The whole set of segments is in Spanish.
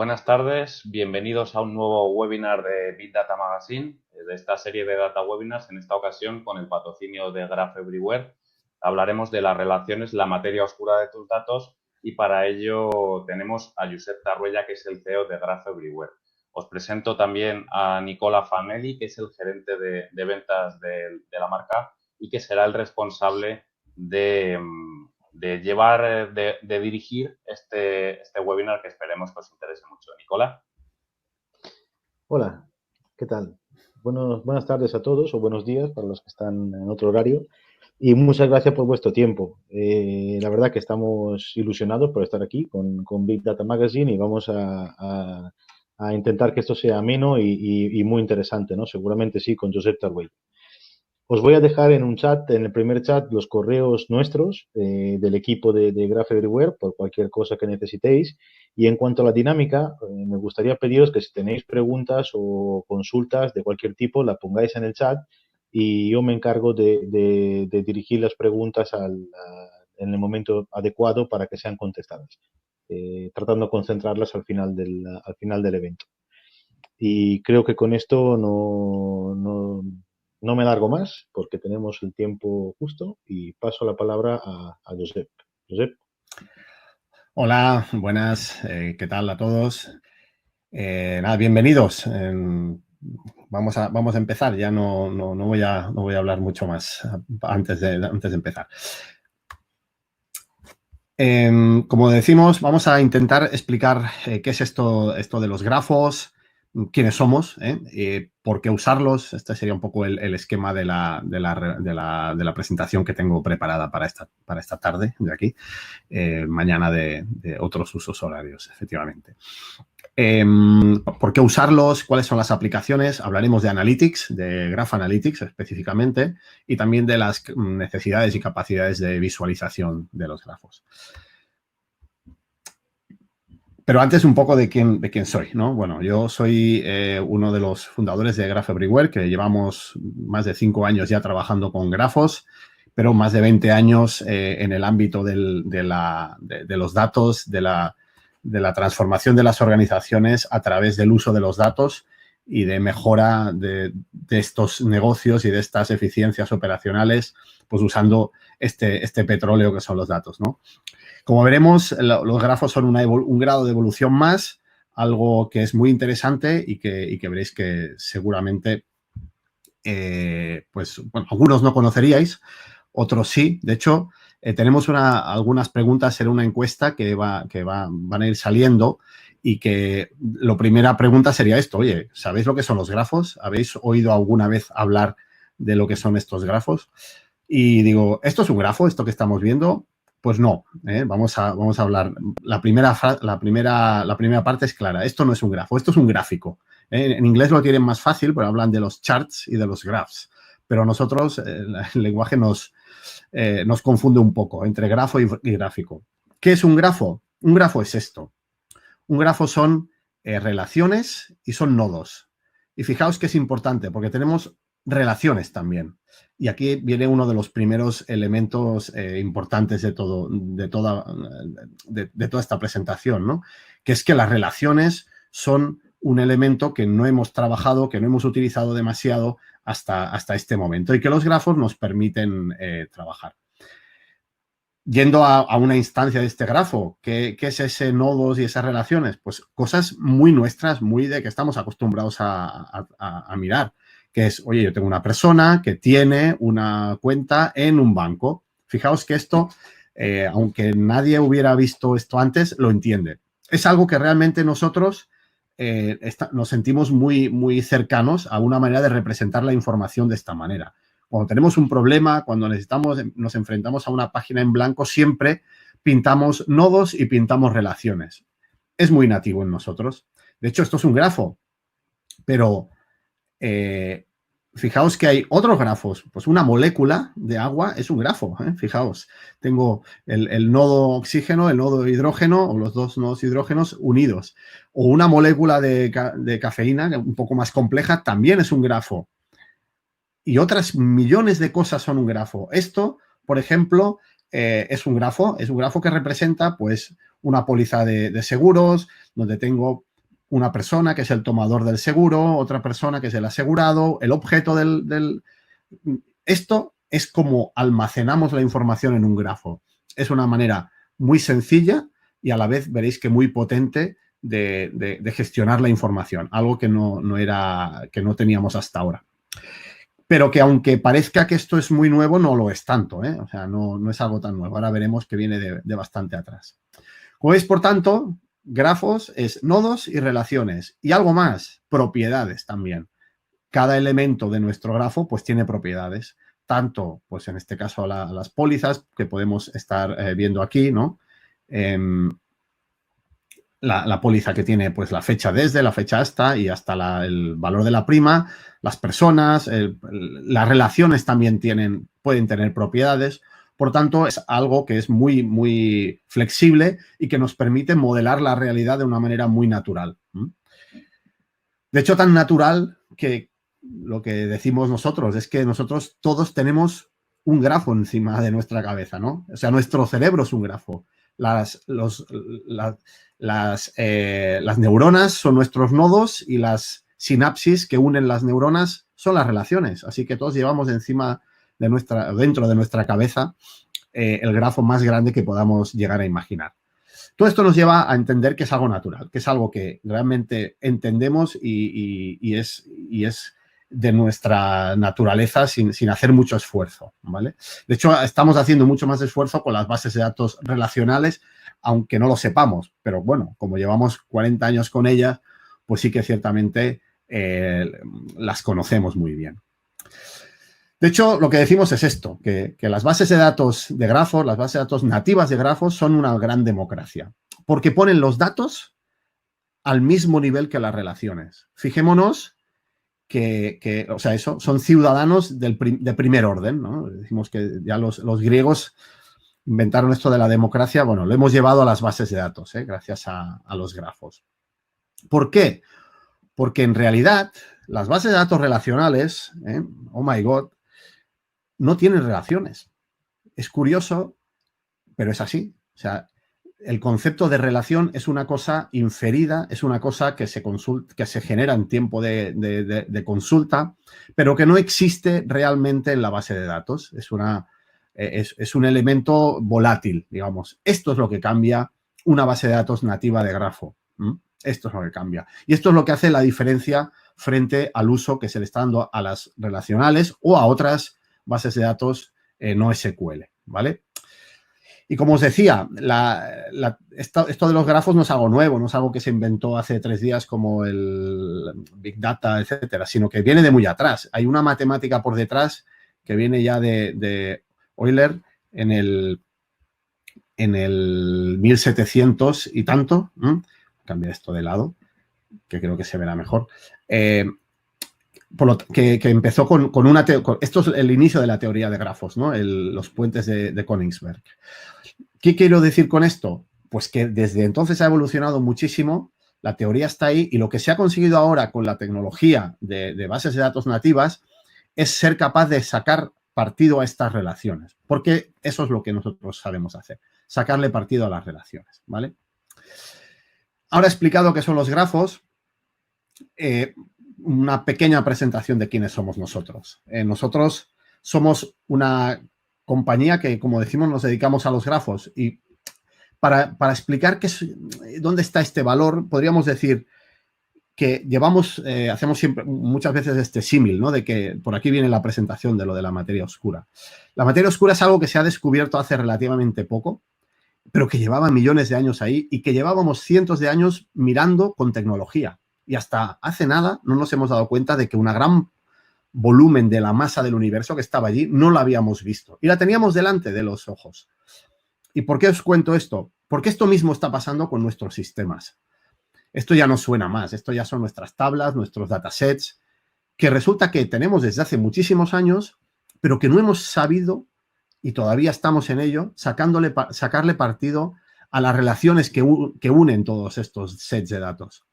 Buenas tardes, bienvenidos a un nuevo webinar de Big Data Magazine, de esta serie de data webinars, en esta ocasión con el patrocinio de Graph Everywhere. Hablaremos de las relaciones, la materia oscura de tus datos, y para ello tenemos a Josep Tarruella, que es el CEO de Graph Everywhere. Os presento también a Nicola Fanelli, que es el gerente de ventas de la marca y que será el responsable de llevar, de dirigir este webinar, que esperemos que os interese mucho. Nicola. Hola, ¿qué tal? Buenas tardes a todos o buenos días para los que están en otro horario y muchas gracias por vuestro tiempo. La verdad que estamos ilusionados por estar aquí con Big Data Magazine y vamos a intentar que esto sea ameno y muy interesante, ¿no? Seguramente sí, con Josep Tarruella. Os voy a dejar en un chat, en el primer chat, los correos nuestros del equipo de Graph Everywhere por cualquier cosa que necesitéis. Y en cuanto a la dinámica, me gustaría pediros que si tenéis preguntas o consultas de cualquier tipo, la pongáis en el chat y yo me encargo de dirigir las preguntas en el momento adecuado para que sean contestadas, tratando de concentrarlas al final del evento. Y creo que con esto no me largo más porque tenemos el tiempo justo y paso la palabra a Josep. Josep. Hola, buenas, ¿qué tal a todos? Nada, bienvenidos. Vamos a empezar, ya no voy a hablar mucho más antes de empezar. Como decimos, vamos a intentar explicar qué es esto de los grafos, quiénes somos, por qué usarlos. Este sería un poco el esquema de la presentación que tengo preparada para esta tarde de aquí, mañana de otros usos horarios, efectivamente. ¿Por qué usarlos? ¿Cuáles son las aplicaciones? Hablaremos de Analytics, de Graph Analytics específicamente, y también de las necesidades y capacidades de visualización de los grafos. Pero antes un poco de quién soy, ¿no? Bueno, yo soy uno de los fundadores de Graph Everywhere, que llevamos más de 5 años ya trabajando con grafos, pero más de 20 años en el ámbito de los datos, de la transformación de las organizaciones a través del uso de los datos y de mejora de estos negocios y de estas eficiencias operacionales, pues usando este petróleo que son los datos, ¿no? Como veremos, los grafos son un grado de evolución más, algo que es muy interesante y que veréis que seguramente, pues, bueno, algunos no conoceríais, otros sí. De hecho, tenemos algunas preguntas en una encuesta que van a ir saliendo y que la primera pregunta sería esto: oye, ¿sabéis lo que son los grafos? ¿Habéis oído alguna vez hablar de lo que son estos grafos? Y digo, ¿esto es un grafo, esto que estamos viendo? Pues no, vamos a hablar. La primera parte es clara. Esto no es un grafo, esto es un gráfico. En inglés lo tienen más fácil, pero hablan de los charts y de los graphs. Pero nosotros, el lenguaje nos confunde un poco entre grafo y gráfico. ¿Qué es un grafo? Un grafo es esto. Un grafo son relaciones y son nodos. Y fijaos que es importante porque tenemos relaciones también. Y aquí viene uno de los primeros elementos importantes de toda esta presentación, ¿no? Que es que las relaciones son un elemento que no hemos trabajado, que no hemos utilizado demasiado hasta este momento y que los grafos nos permiten trabajar. Yendo a una instancia de este grafo, ¿qué es ese nodos y esas relaciones? Pues cosas muy nuestras, muy de que estamos acostumbrados a mirar, que es, oye, yo tengo una persona que tiene una cuenta en un banco. Fijaos que esto, aunque nadie hubiera visto esto antes, lo entiende. Es algo que realmente nosotros nos sentimos muy, muy cercanos a una manera de representar la información de esta manera. Cuando tenemos un problema, cuando nos enfrentamos a una página en blanco, siempre pintamos nodos y pintamos relaciones. Es muy nativo en nosotros. De hecho, esto es un grafo, pero fijaos que hay otros grafos. Pues una molécula de agua es un grafo. Fijaos, tengo el nodo oxígeno, el nodo hidrógeno o los dos nodos hidrógenos unidos. O una molécula de cafeína, un poco más compleja, también es un grafo. Y otras millones de cosas son un grafo. Esto, por ejemplo, es un grafo que representa, pues, una póliza de seguros, donde tengo una persona que es el tomador del seguro, otra persona que es el asegurado, el objeto Esto es como almacenamos la información en un grafo. Es una manera muy sencilla y a la vez veréis que muy potente de gestionar la información, algo que no teníamos hasta ahora. Pero que aunque parezca que esto es muy nuevo, no lo es tanto, ¿eh? O sea, no es algo tan nuevo. Ahora veremos que viene de bastante atrás. Como veis, por tanto, grafos es nodos y relaciones. Y algo más, propiedades también. Cada elemento de nuestro grafo pues tiene propiedades. Tanto, pues en este caso, las pólizas que podemos estar viendo aquí, ¿no? La póliza que tiene pues la fecha desde, la fecha hasta y hasta el valor de la prima, las personas, las relaciones también pueden tener propiedades. Por tanto, es algo que es muy, muy flexible y que nos permite modelar la realidad de una manera muy natural. De hecho, tan natural que lo que decimos nosotros es que nosotros todos tenemos un grafo encima de nuestra cabeza, ¿no? O sea, nuestro cerebro es un grafo. Las neuronas son nuestros nodos y las sinapsis que unen las neuronas son las relaciones. Así que todos llevamos dentro de nuestra cabeza el grafo más grande que podamos llegar a imaginar. Todo esto nos lleva a entender que es algo natural, que es algo que realmente entendemos y es de nuestra naturaleza sin hacer mucho esfuerzo, ¿vale? De hecho, estamos haciendo mucho más esfuerzo con las bases de datos relacionales, aunque no lo sepamos. Pero bueno, como llevamos 40 años con ellas, pues sí que ciertamente las conocemos muy bien. De hecho, lo que decimos es esto, que las bases de datos de grafos, las bases de datos nativas de grafos son una gran democracia, porque ponen los datos al mismo nivel que las relaciones. Fijémonos o sea, eso son ciudadanos de primer orden, ¿no? Decimos que ya los griegos inventaron esto de la democracia. Bueno, lo hemos llevado a las bases de datos, gracias a los grafos. ¿Por qué? Porque en realidad las bases de datos relacionales, oh my God, no tienen relaciones. Es curioso, pero es así. O sea, el concepto de relación es una cosa inferida, es una cosa que se genera en tiempo de consulta, pero que no existe realmente en la base de datos. Es un elemento volátil, digamos. Esto es lo que cambia una base de datos nativa de grafo. Esto es lo que cambia. Y esto es lo que hace la diferencia frente al uso que se le está dando a las relacionales o a otras bases de datos no SQL, ¿vale? Y como os decía, esto de los grafos no es algo nuevo, no es algo que se inventó hace 3 días como el Big Data, etcétera, sino que viene de muy atrás. Hay una matemática por detrás que viene ya de Euler en el 1700 y tanto. Cambiar esto de lado, que creo que se verá mejor. Que empezó con una teoría. Esto es el inicio de la teoría de grafos, ¿no? Los puentes de Königsberg. ¿Qué quiero decir con esto? Pues que desde entonces ha evolucionado muchísimo, la teoría está ahí y lo que se ha conseguido ahora con la tecnología de bases de datos nativas es ser capaz de sacar partido a estas relaciones, porque eso es lo que nosotros sabemos hacer, sacarle partido a las relaciones, ¿vale? Ahora he explicado qué son los grafos, una pequeña presentación de quiénes somos nosotros. Nosotros somos una compañía que, como decimos, nos dedicamos a los grafos y para explicar dónde está este valor, podríamos decir que hacemos siempre muchas veces este símil, ¿no? De que por aquí viene la presentación de lo de la materia oscura. La materia oscura es algo que se ha descubierto hace relativamente poco, pero que llevaba millones de años ahí y que llevábamos cientos de años mirando con tecnología. Y hasta hace nada no nos hemos dado cuenta de que una gran volumen de la masa del universo que estaba allí no la habíamos visto. Y la teníamos delante de los ojos. ¿Y por qué os cuento esto? Porque esto mismo está pasando con nuestros sistemas. Esto ya no suena más. Esto ya son nuestras tablas, nuestros datasets, que resulta que tenemos desde hace muchísimos años, pero que no hemos sabido, y todavía estamos en ello, sacarle partido a las relaciones que unen todos estos sets de datos.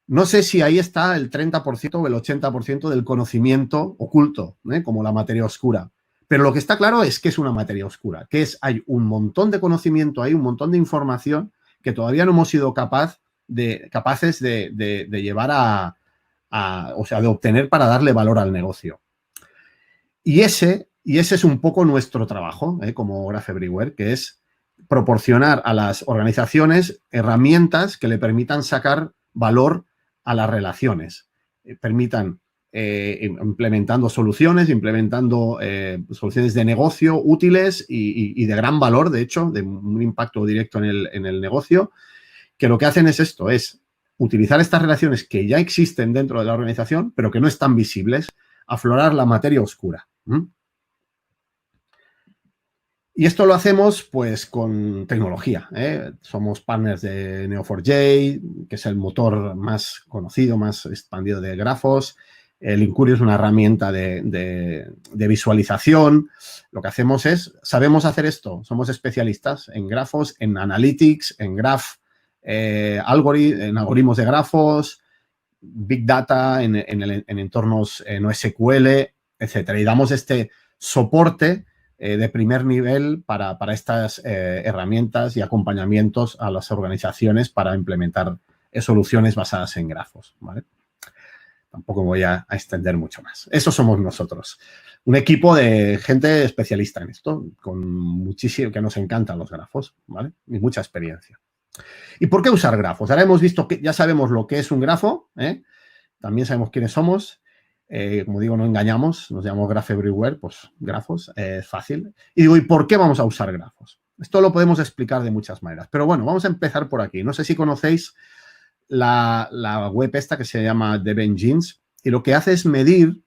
No sé si ahí está el 30% o el 80% del conocimiento oculto, como la materia oscura. Pero lo que está claro es que es una materia oscura, hay un montón de conocimiento ahí, un montón de información que todavía no hemos sido capaz capaces de llevar o sea, de obtener para darle valor al negocio. Y ese es un poco nuestro trabajo, como Graph Everywhere, que es proporcionar a las organizaciones herramientas que le permitan sacar valor a las relaciones, permitan implementando soluciones de negocio útiles y de gran valor, de hecho, de un impacto directo en el negocio, que lo que hacen es esto, es utilizar estas relaciones que ya existen dentro de la organización, pero que no están visibles, aflorar la materia oscura. Y esto lo hacemos, pues, con tecnología. Somos partners de Neo4j, que es el motor más conocido, más expandido de grafos. El Incurio es una herramienta de visualización. Lo que hacemos es, sabemos hacer esto. Somos especialistas en grafos, en analytics, en en algoritmos de grafos, big data, en entornos no SQL, etcétera. Y damos este soporte de primer nivel para estas herramientas y acompañamientos a las organizaciones para implementar soluciones basadas en grafos, ¿vale? Tampoco voy a extender mucho más. Eso somos nosotros. Un equipo de gente especialista en esto, con muchísimo, que nos encantan los grafos, ¿vale? Y mucha experiencia. ¿Y por qué usar grafos? Ahora hemos visto que ya sabemos lo que es un grafo, también sabemos quiénes somos. Como digo, no engañamos, nos llamamos Graph Everywhere, pues grafos, es fácil. Y digo, ¿y por qué vamos a usar grafos? Esto lo podemos explicar de muchas maneras, pero bueno, vamos a empezar por aquí. No sé si conocéis la web esta que se llama DevEngines, y lo que hace es medir,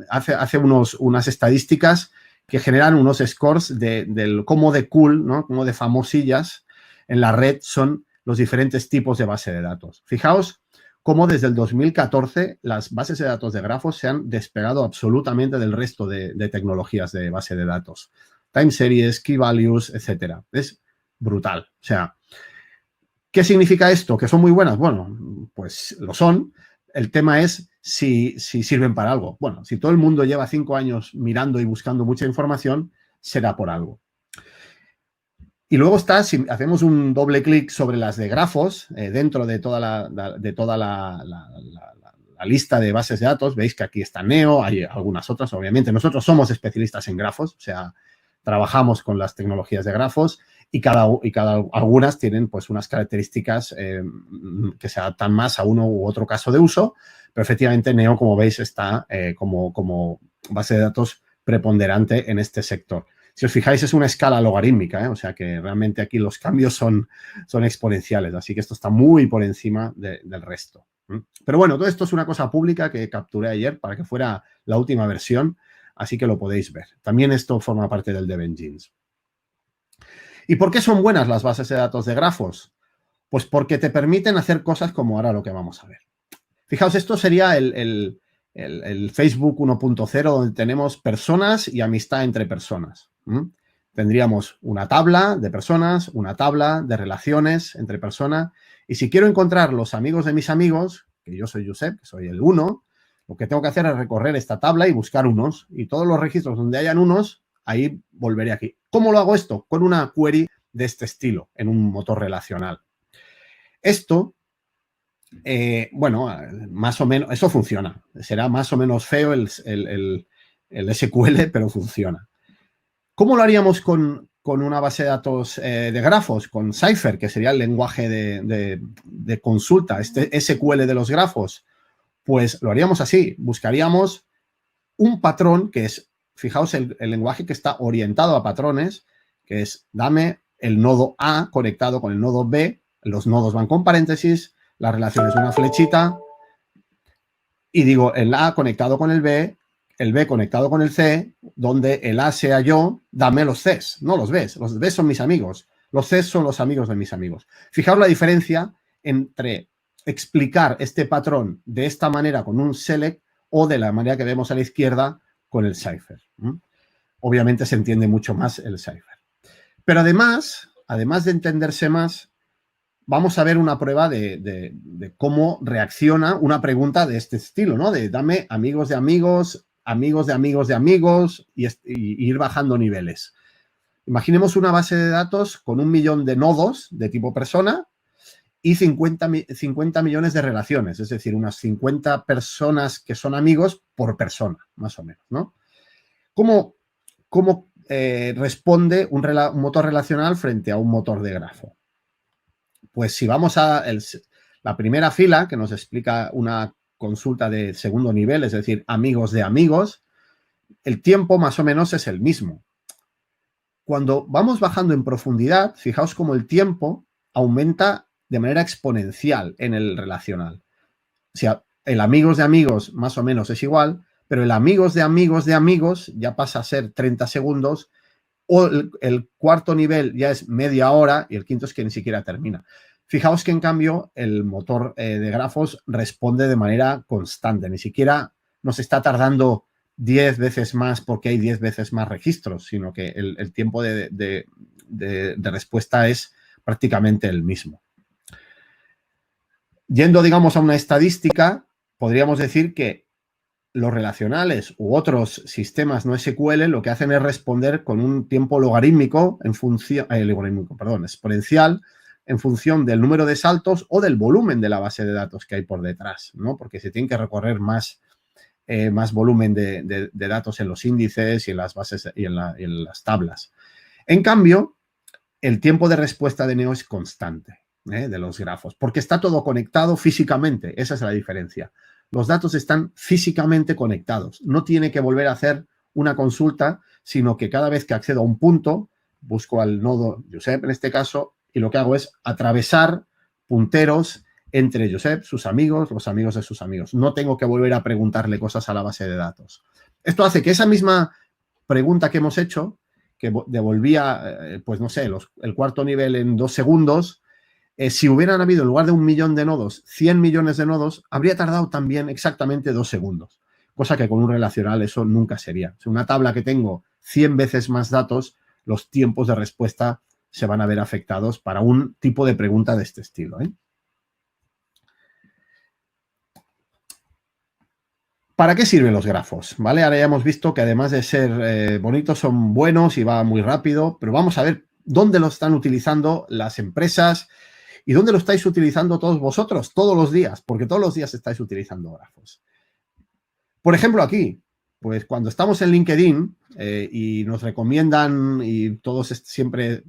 hace unas estadísticas que generan unos scores del cómo de cool, ¿no? Cómo de famosillas en la red son los diferentes tipos de base de datos. Fijaos cómo desde el 2014 las bases de datos de grafos se han despegado absolutamente del resto de tecnologías de base de datos. Time series, key values, etcétera. Es brutal. O sea, ¿qué significa esto? ¿Que son muy buenas? Bueno, pues lo son. El tema es si sirven para algo. Bueno, si todo el mundo lleva 5 años mirando y buscando mucha información, será por algo. Y luego está, si hacemos un doble clic sobre las de grafos, dentro de toda la lista de bases de datos, veis que aquí está Neo, hay algunas otras, obviamente. Nosotros somos especialistas en grafos, o sea, trabajamos con las tecnologías de grafos y algunas tienen pues unas características que se adaptan más a uno u otro caso de uso, pero efectivamente Neo, como veis, está como base de datos preponderante en este sector. Si os fijáis, es una escala logarítmica, o sea que realmente aquí los cambios son exponenciales, así que esto está muy por encima del resto. Pero bueno, todo esto es una cosa pública que capturé ayer para que fuera la última versión, así que lo podéis ver. También esto forma parte del DevEngines. ¿Y por qué son buenas las bases de datos de grafos? Pues porque te permiten hacer cosas como ahora lo que vamos a ver. Fijaos, esto sería el Facebook 1.0, donde tenemos personas y amistad entre personas. Tendríamos una tabla de personas, una tabla de relaciones entre personas, y si quiero encontrar los amigos de mis amigos, que yo soy Josep, que soy el 1, lo que tengo que hacer es recorrer esta tabla y buscar unos, y todos los registros donde hayan unos, ahí volveré aquí. ¿Cómo lo hago esto? Con una query de este estilo, en un motor relacional. Esto, bueno, más o menos, eso funciona. Será más o menos feo el SQL, pero funciona. ¿Cómo lo haríamos con una base de datos de grafos? Con Cypher, que sería el lenguaje de consulta, este SQL de los grafos. Pues lo haríamos así. Buscaríamos un patrón que es, fijaos, el lenguaje que está orientado a patrones, que es, dame el nodo A conectado con el nodo B. Los nodos van con paréntesis, la relación es una flechita, y digo el A conectado con el B conectado con el C, donde el A sea yo, dame los Cs, no los Bs. Los Bs son mis amigos, los Cs son los amigos de mis amigos. Fijaos la diferencia entre explicar este patrón de esta manera con un select o de la manera que vemos a la izquierda con el Cypher. Obviamente se entiende mucho más el Cypher. Pero además de entenderse más, vamos a ver una prueba de cómo reacciona una pregunta de este estilo, ¿no? De dame amigos de amigos, amigos de amigos de amigos y ir bajando niveles. Imaginemos una base de datos con 1 millón de nodos de tipo persona y 50 millones de relaciones, es decir, unas 50 personas que son amigos por persona, más o menos, ¿no? ¿Cómo responde un motor relacional frente a un motor de grafo? Pues si vamos a la primera fila, que nos explica una consulta de segundo nivel, es decir, amigos de amigos, el tiempo más o menos es el mismo. Cuando vamos bajando en profundidad, fijaos cómo el tiempo aumenta de manera exponencial en el relacional. O sea, el amigos de amigos más o menos es igual, pero el amigos de amigos de amigos ya pasa a ser 30 segundos, o el cuarto nivel ya es media hora y el quinto es que ni siquiera termina. Fijaos que en cambio el motor de grafos responde de manera constante, ni siquiera nos está tardando 10 veces más porque hay 10 veces más registros, sino que el tiempo de respuesta es prácticamente el mismo. Yendo, digamos, a una estadística, podríamos decir que los relacionales u otros sistemas no SQL lo que hacen es responder con un tiempo logarítmico en función, exponencial en función del número de saltos o del volumen de la base de datos que hay por detrás, ¿no? Porque se tiene que recorrer más volumen de datos en los índices y en las bases y en las tablas. En cambio, el tiempo de respuesta de Neo es constante, de los grafos, porque está todo conectado físicamente. Esa es la diferencia. Los datos están físicamente conectados. No tiene que volver a hacer una consulta, sino que cada vez que accedo a un punto, busco al nodo Josep en este caso, y lo que hago es atravesar punteros entre Josep, sus amigos, los amigos de sus amigos. No tengo que volver a preguntarle cosas a la base de datos. Esto hace que esa misma pregunta que hemos hecho, que devolvía, pues no sé, el cuarto nivel en 2 segundos, si hubieran habido, en lugar de 1 millón de nodos, 100 millones de nodos, habría tardado también exactamente 2 segundos. Cosa que con un relacional eso nunca sería. Si una tabla que tengo 100 veces más datos, los tiempos de respuesta se van a ver afectados para un tipo de pregunta de este estilo, ¿eh? ¿Para qué sirven los grafos? ¿Vale? Ahora ya hemos visto que además de ser bonitos, son buenos y va muy rápido, pero vamos a ver dónde lo están utilizando las empresas y dónde lo estáis utilizando todos vosotros, todos los días, porque todos los días estáis utilizando grafos. Por ejemplo, aquí, pues cuando estamos en LinkedIn y nos recomiendan y todos siempre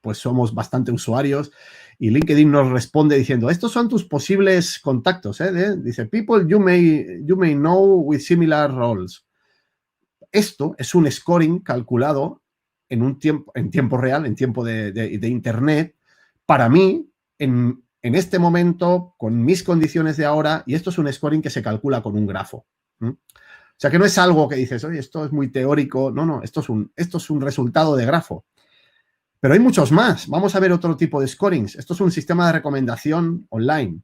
pues somos bastante usuarios y LinkedIn nos responde diciendo, estos son tus posibles contactos, dice, people you may know with similar roles. Esto es un scoring calculado en tiempo real, en tiempo de Internet, para mí, en este momento, con mis condiciones de ahora, y esto es un scoring que se calcula con un grafo. O sea, que no es algo que dices, oye, esto es muy teórico. No, esto es un resultado de grafo. Pero hay muchos más. Vamos a ver otro tipo de scorings. Esto es un sistema de recomendación online.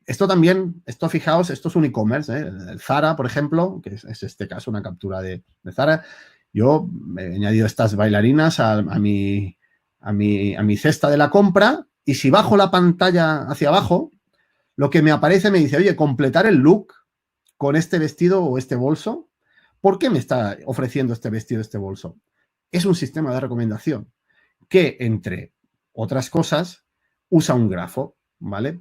Esto también, fijaos, esto es un e-commerce. El Zara, por ejemplo, que es este caso, una captura de Zara. Yo he añadido estas bailarinas a mi cesta de la compra y si bajo la pantalla hacia abajo, lo que me aparece me dice, oye, completar el look con este vestido o este bolso. ¿Por qué me está ofreciendo este vestido o este bolso? Es un sistema de recomendación que, entre otras cosas, usa un grafo, ¿vale?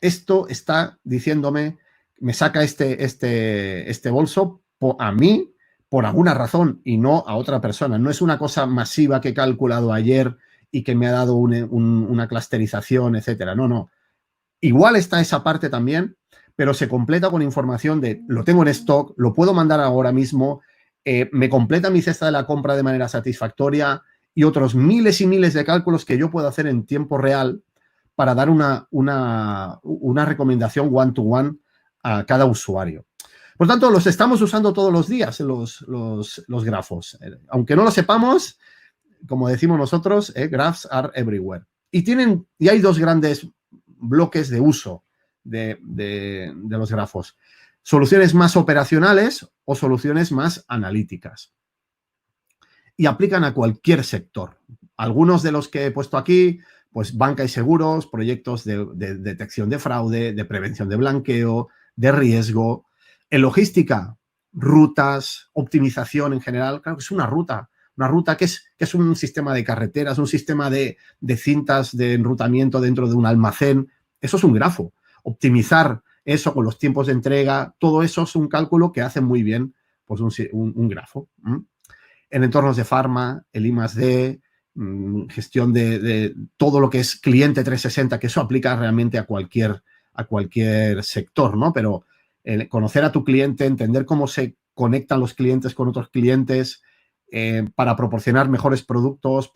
Esto está diciéndome, me saca este bolso a mí por alguna razón y no a otra persona. No es una cosa masiva que he calculado ayer y que me ha dado una clusterización, etcétera. No. Igual está esa parte también, pero se completa con información de lo tengo en stock, lo puedo mandar ahora mismo, me completa mi cesta de la compra de manera satisfactoria y otros miles y miles de cálculos que yo puedo hacer en tiempo real para dar una recomendación one-to-one a cada usuario. Por tanto, los estamos usando todos los días, los grafos. Aunque no lo sepamos, como decimos nosotros, graphs are everywhere. Y hay 2 grandes bloques de uso de los grafos. Soluciones más operacionales o soluciones más analíticas. Y aplican a cualquier sector. Algunos de los que he puesto aquí, pues banca y seguros, proyectos de detección de fraude, de prevención de blanqueo, de riesgo. En logística, rutas, optimización en general. Claro que es una ruta. Una ruta que es un sistema de carreteras, un sistema de cintas de enrutamiento dentro de un almacén. Eso es un grafo. Optimizar eso con los tiempos de entrega, todo eso es un cálculo que hace muy bien pues un grafo. En entornos de farma, el I+D, gestión de todo lo que es cliente 360, que eso aplica realmente a cualquier sector, ¿no? Pero conocer a tu cliente, entender cómo se conectan los clientes con otros clientes para proporcionar mejores productos,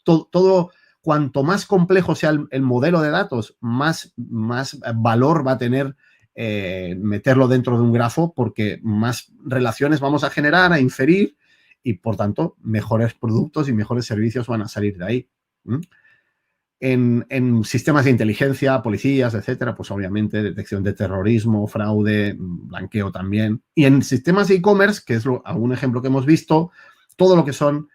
todo, cuanto más complejo sea el modelo de datos, más valor va a tener meterlo dentro de un grafo, porque más relaciones vamos a generar, a inferir, y por tanto mejores productos y mejores servicios van a salir de ahí. En sistemas de inteligencia, policías, etcétera, pues obviamente detección de terrorismo, fraude, blanqueo también. Y en sistemas de e-commerce, que es algún ejemplo que hemos visto, todo lo que son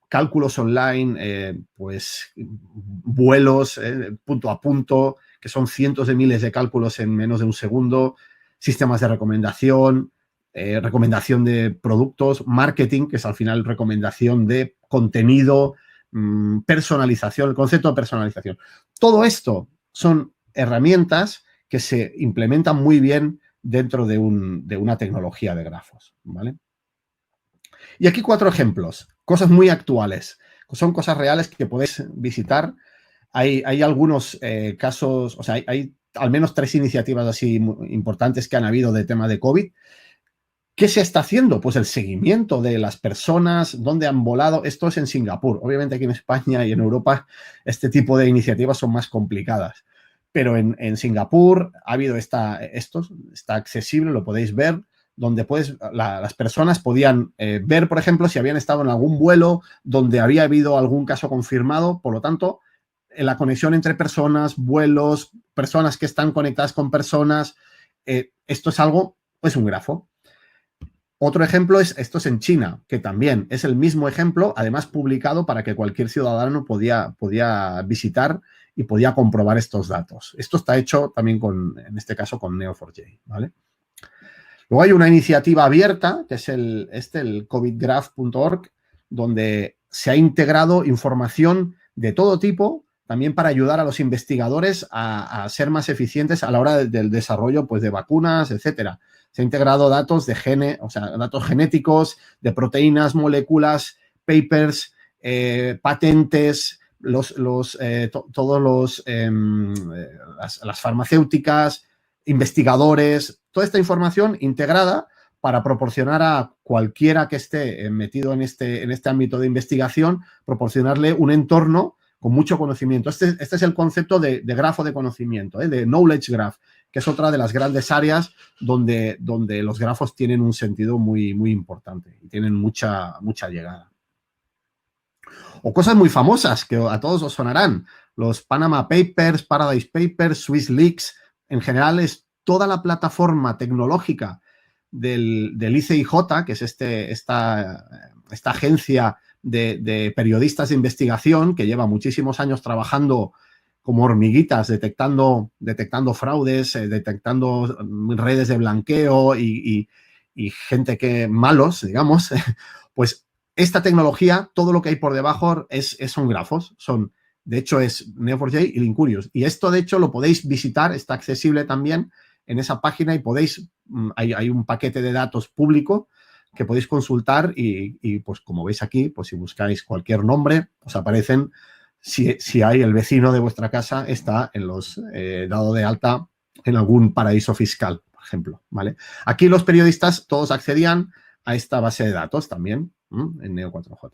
cálculos online, pues vuelos punto a punto, que son cientos de miles de cálculos en menos de un segundo, sistemas de recomendación, recomendación de productos, marketing, que es al final recomendación de contenido, personalización, el concepto de personalización. Todo esto son herramientas que se implementan muy bien dentro de una tecnología de grafos, ¿vale? Y aquí 4 ejemplos, cosas muy actuales, son cosas reales que podéis visitar. Hay algunos casos, o sea, hay al menos 3 iniciativas así importantes que han habido de tema de COVID. ¿Qué se está haciendo? Pues el seguimiento de las personas, dónde han volado. Esto es en Singapur. Obviamente aquí en España y en Europa este tipo de iniciativas son más complicadas. Pero en Singapur ha habido está accesible, lo podéis ver, donde las personas podían ver, por ejemplo, si habían estado en algún vuelo donde había habido algún caso confirmado. Por lo tanto, en la conexión entre personas, vuelos, personas que están conectadas con personas, esto es algo, es un grafo. Otro ejemplo esto es en China, que también es el mismo ejemplo, además publicado para que cualquier ciudadano podía visitar y podía comprobar estos datos. Esto está hecho también en este caso con Neo4j, ¿vale? Luego hay una iniciativa abierta, que es el covidgraph.org, donde se ha integrado información de todo tipo, también para ayudar a los investigadores a ser más eficientes a la hora del desarrollo pues, de vacunas, etcétera. Se ha integrado datos datos genéticos, de proteínas, moléculas, papers, patentes, las farmacéuticas, investigadores, toda esta información integrada para proporcionar a cualquiera que esté metido en este ámbito de investigación, proporcionarle un entorno con mucho conocimiento. Este es el concepto de grafo de conocimiento, de knowledge graph, que es otra de las grandes áreas donde los grafos tienen un sentido muy, muy importante y tienen mucha llegada. O cosas muy famosas que a todos os sonarán, los Panama Papers, Paradise Papers, Swiss Leaks. En general es toda la plataforma tecnológica del ICIJ, que es esta agencia de periodistas de investigación que lleva muchísimos años trabajando como hormiguitas, detectando fraudes, detectando redes de blanqueo y gente malos, digamos. Pues esta tecnología, todo lo que hay por debajo son grafos, de hecho es Neo4j y Linkurious. Y esto, de hecho, lo podéis visitar, está accesible también en esa página y hay un paquete de datos público que podéis consultar y pues como veis aquí, pues si buscáis cualquier nombre, os aparecen, si hay el vecino de vuestra casa, está en dado de alta en algún paraíso fiscal, por ejemplo, ¿vale? Aquí los periodistas todos accedían a esta base de datos también en Neo4j.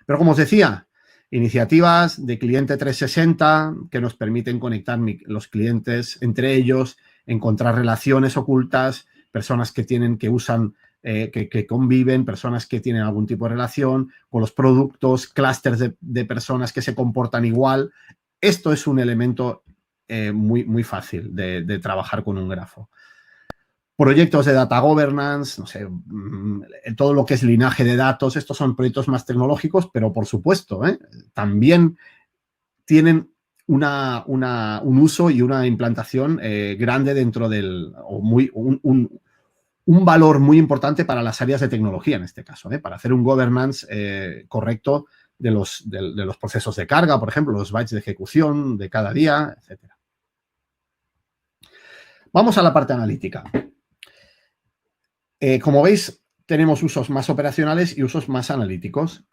Pero como os decía, iniciativas de cliente 360 que nos permiten conectar los clientes entre ellos, encontrar relaciones ocultas, personas que usan, que conviven, personas que tienen algún tipo de relación con los productos, clústeres de personas que se comportan igual. Esto es un elemento muy, muy fácil de trabajar con un grafo. Proyectos de data governance, no sé, todo lo que es linaje de datos, estos son proyectos más tecnológicos, pero por supuesto, también tienen un uso y una implantación grande dentro un valor muy importante para las áreas de tecnología en este caso, para hacer un governance correcto de los procesos de carga, por ejemplo, los bytes de ejecución de cada día, etc. Vamos a la parte analítica. Como veis, tenemos usos más operacionales y usos más analíticos.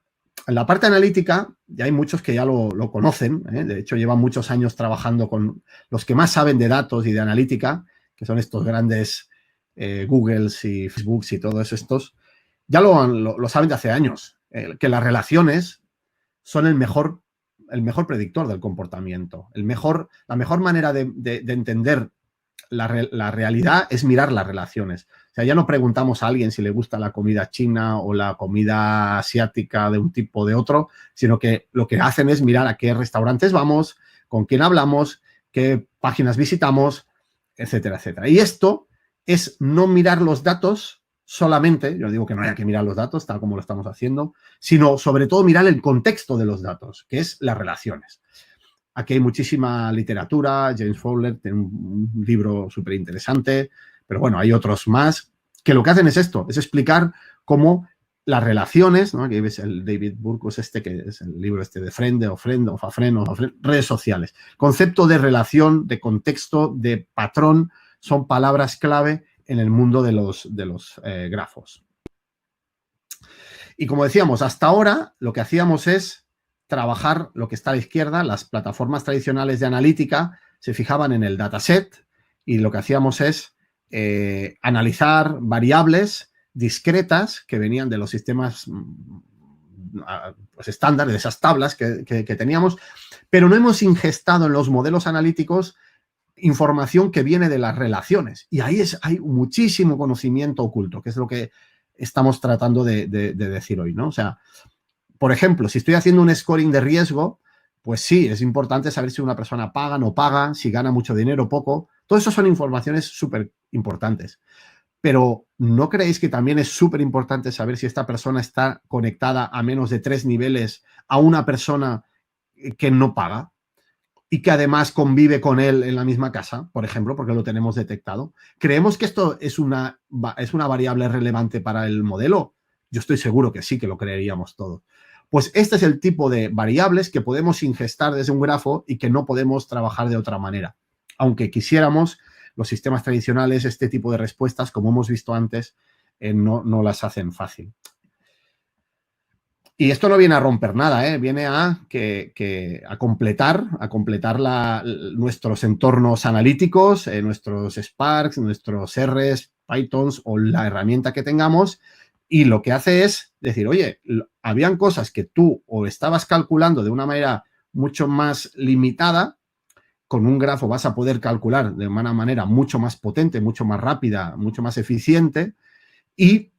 En la parte analítica, ya hay muchos que ya lo conocen, de hecho llevan muchos años trabajando con los que más saben de datos y de analítica, que son estos grandes Googles y Facebooks y todos estos, ya lo saben de hace años, que las relaciones son el mejor predictor del comportamiento. La mejor manera de entender la realidad es mirar las relaciones. O sea, ya no preguntamos a alguien si le gusta la comida china o la comida asiática de un tipo o de otro, sino que lo que hacen es mirar a qué restaurantes vamos, con quién hablamos, qué páginas visitamos, etcétera, etcétera. Y esto es no mirar los datos solamente, yo digo que no haya que mirar los datos tal como lo estamos haciendo, sino sobre todo mirar el contexto de los datos, que es las relaciones. Aquí hay muchísima literatura, James Fowler tiene un libro súper interesante, pero bueno, hay otros más que lo que hacen es esto, es explicar cómo las relaciones, ¿no? Aquí ves el David Burkus que es el libro de Friend, redes sociales. Concepto de relación, de contexto, de patrón, son palabras clave en el mundo de los grafos. Y como decíamos, hasta ahora lo que hacíamos es trabajar lo que está a la izquierda, las plataformas tradicionales de analítica se fijaban en el dataset y lo que hacíamos es analizar variables discretas que venían de los sistemas pues, estándar, de esas tablas que teníamos, pero no hemos ingestado en los modelos analíticos información que viene de las relaciones. Y ahí hay muchísimo conocimiento oculto, que es lo que estamos tratando de decir hoy, ¿no? O sea, por ejemplo, si estoy haciendo un scoring de riesgo, pues sí, es importante saber si una persona paga, no paga, si gana mucho dinero o poco. Todo eso son informaciones súper importantes. Pero ¿no creéis que también es súper importante saber si esta persona está conectada a menos de 3 niveles a una persona que no paga y que además convive con él en la misma casa, por ejemplo, porque lo tenemos detectado? ¿Creemos que esto es una variable relevante para el modelo? Yo estoy seguro que sí, que lo creeríamos todos. Pues este es el tipo de variables que podemos ingestar desde un grafo y que no podemos trabajar de otra manera. Aunque quisiéramos, los sistemas tradicionales, este tipo de respuestas, como hemos visto antes, no las hacen fácil. Y esto no viene a romper nada, viene a completar nuestros entornos analíticos, nuestros Sparks, nuestros Rs, Pythons o la herramienta que tengamos. Y lo que hace es decir, oye, habían cosas que tú o estabas calculando de una manera mucho más limitada, con un grafo vas a poder calcular de una manera mucho más potente, mucho más rápida, mucho más eficiente y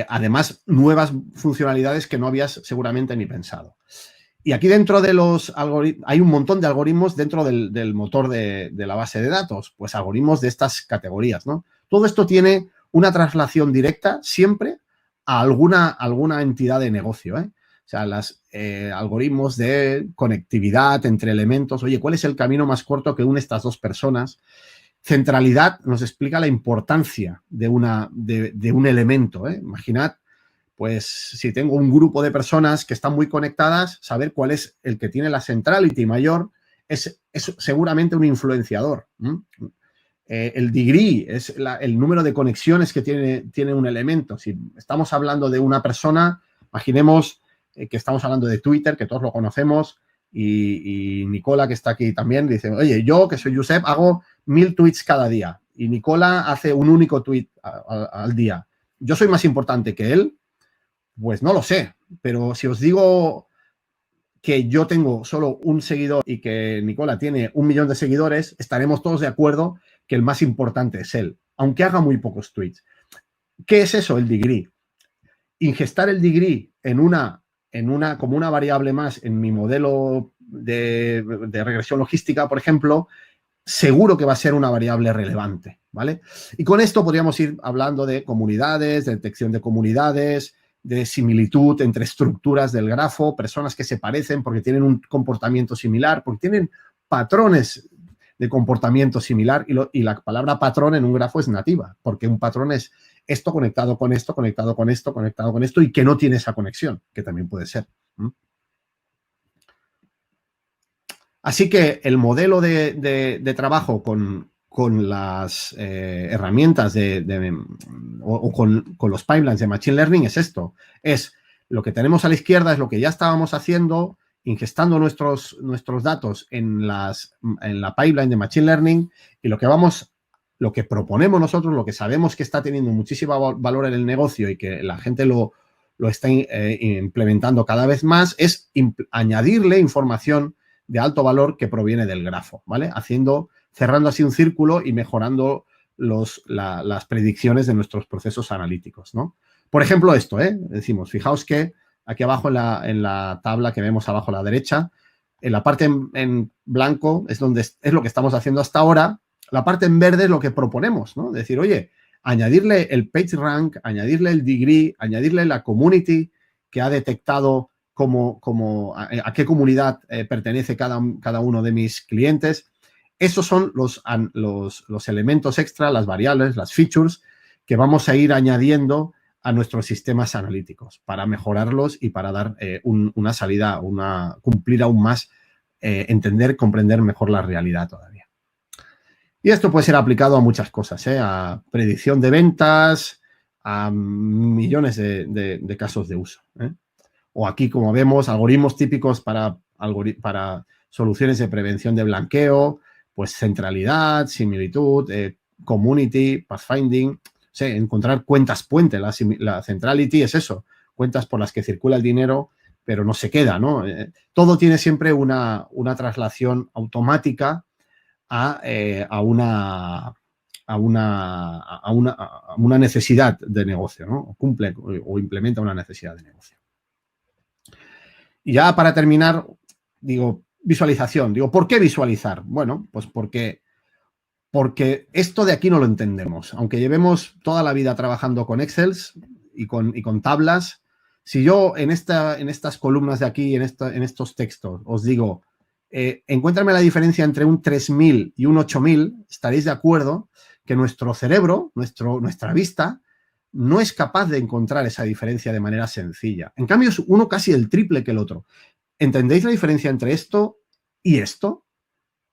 además nuevas funcionalidades que no habías seguramente ni pensado. Y aquí dentro de los algoritmos, hay un montón de algoritmos dentro del motor de la base de datos, pues algoritmos de estas categorías, ¿no? Todo esto tiene una traslación directa siempre a alguna entidad de negocio, O sea, los algoritmos de conectividad entre elementos. Oye, ¿cuál es el camino más corto que une estas dos personas? Centralidad nos explica la importancia de un elemento, Imaginad, pues, si tengo un grupo de personas que están muy conectadas, saber cuál es el que tiene la centrality mayor es seguramente un influenciador. El degree es el número de conexiones que tiene un elemento. Si estamos hablando de una persona, imaginemos que estamos hablando de Twitter, que todos lo conocemos, y Nicola, que está aquí también, dice, oye, yo, que soy Josep, hago 1000 tweets cada día, y Nicola hace un único tweet al día. ¿Yo soy más importante que él? Pues no lo sé, pero si os digo que yo tengo solo un seguidor y que Nicola tiene 1 millón de seguidores, estaremos todos de acuerdo que el más importante es él, aunque haga muy pocos tweets. ¿Qué es eso, el degree? Ingestar el degree como una variable más en mi modelo de regresión logística, por ejemplo, seguro que va a ser una variable relevante, ¿vale? Y con esto podríamos ir hablando de comunidades, de detección de comunidades, de similitud entre estructuras del grafo, personas que se parecen porque tienen un comportamiento similar, porque tienen patrones de comportamiento similar y la palabra patrón en un grafo es nativa, porque un patrón es esto conectado con esto, conectado con esto, conectado con esto y que no tiene esa conexión, que también puede ser. Así que el modelo de trabajo con las herramientas o con los pipelines de Machine Learning es esto. Es lo que tenemos a la izquierda, es lo que ya estábamos haciendo, ingestando nuestros datos en la pipeline de Machine Learning y lo que proponemos nosotros, lo que sabemos que está teniendo muchísimo valor en el negocio y que la gente lo está implementando cada vez más, es añadirle información de alto valor que proviene del grafo, ¿vale? Cerrando así un círculo y mejorando las predicciones de nuestros procesos analíticos, ¿no? Por ejemplo, esto, decimos, fijaos que aquí abajo en la tabla que vemos abajo a la derecha, en la parte en blanco es lo que estamos haciendo hasta ahora, la parte en verde es lo que proponemos, ¿no? Decir, oye, añadirle el PageRank, añadirle el degree, añadirle la community que ha detectado a qué comunidad pertenece cada uno de mis clientes. Esos son los elementos extra, las variables, las features que vamos a ir añadiendo a nuestros sistemas analíticos para mejorarlos y para dar una salida, cumplir aún más, comprender mejor la realidad todavía. Y esto puede ser aplicado a muchas cosas, a predicción de ventas, a millones de casos de uso. O aquí, como vemos, algoritmos típicos para soluciones de prevención de blanqueo, pues centralidad, similitud, community, pathfinding, o sea, encontrar cuentas puente. La centrality es eso, cuentas por las que circula el dinero, pero no se queda, ¿no? Todo tiene siempre una traslación automática a una necesidad de negocio, ¿no? O cumple o implementa una necesidad de negocio. Y ya para terminar, digo, visualización. Digo, ¿por qué visualizar? Bueno, pues porque esto de aquí no lo entendemos. Aunque llevemos toda la vida trabajando con Excel y con tablas, si yo en estas columnas de aquí, en estos textos, os digo, encuéntrame la diferencia entre un 3000 y un 8000, estaréis de acuerdo que nuestro cerebro, nuestra vista, no es capaz de encontrar esa diferencia de manera sencilla. En cambio, es uno casi el triple que el otro. ¿Entendéis la diferencia entre esto y esto?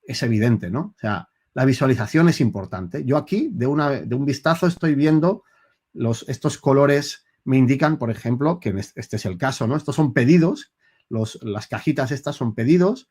Es evidente, ¿no? O sea, la visualización es importante. Yo aquí, de un vistazo, estoy viendo estos colores, me indican, por ejemplo, que este es el caso, ¿no? Estos son pedidos, las cajitas estas son pedidos.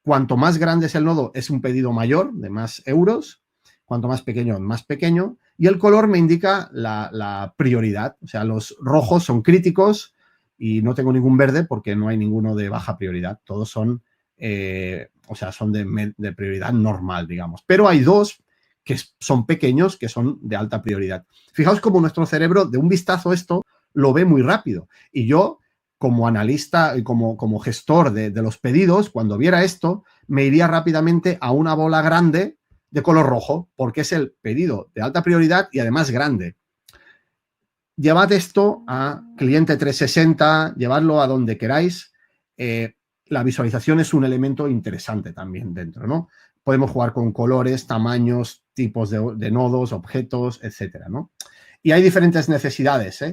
Cuanto más grande es el nodo, es un pedido mayor, de más euros. Cuanto más pequeño, más pequeño. Y el color me indica la prioridad. O sea, los rojos son críticos y no tengo ningún verde porque no hay ninguno de baja prioridad. Todos son, son de prioridad normal, digamos. Pero hay dos que son pequeños, que son de alta prioridad. Fijaos cómo nuestro cerebro, de un vistazo esto, lo ve muy rápido. Y yo, como analista y como gestor de los pedidos, cuando viera esto, me iría rápidamente a una bola grande de color rojo, porque es el pedido de alta prioridad y además grande. Llevad esto a cliente 360, llevadlo a donde queráis. La visualización es un elemento interesante también dentro, ¿no? Podemos jugar con colores, tamaños, tipos de nodos, objetos, etcétera, ¿no? Y hay diferentes necesidades,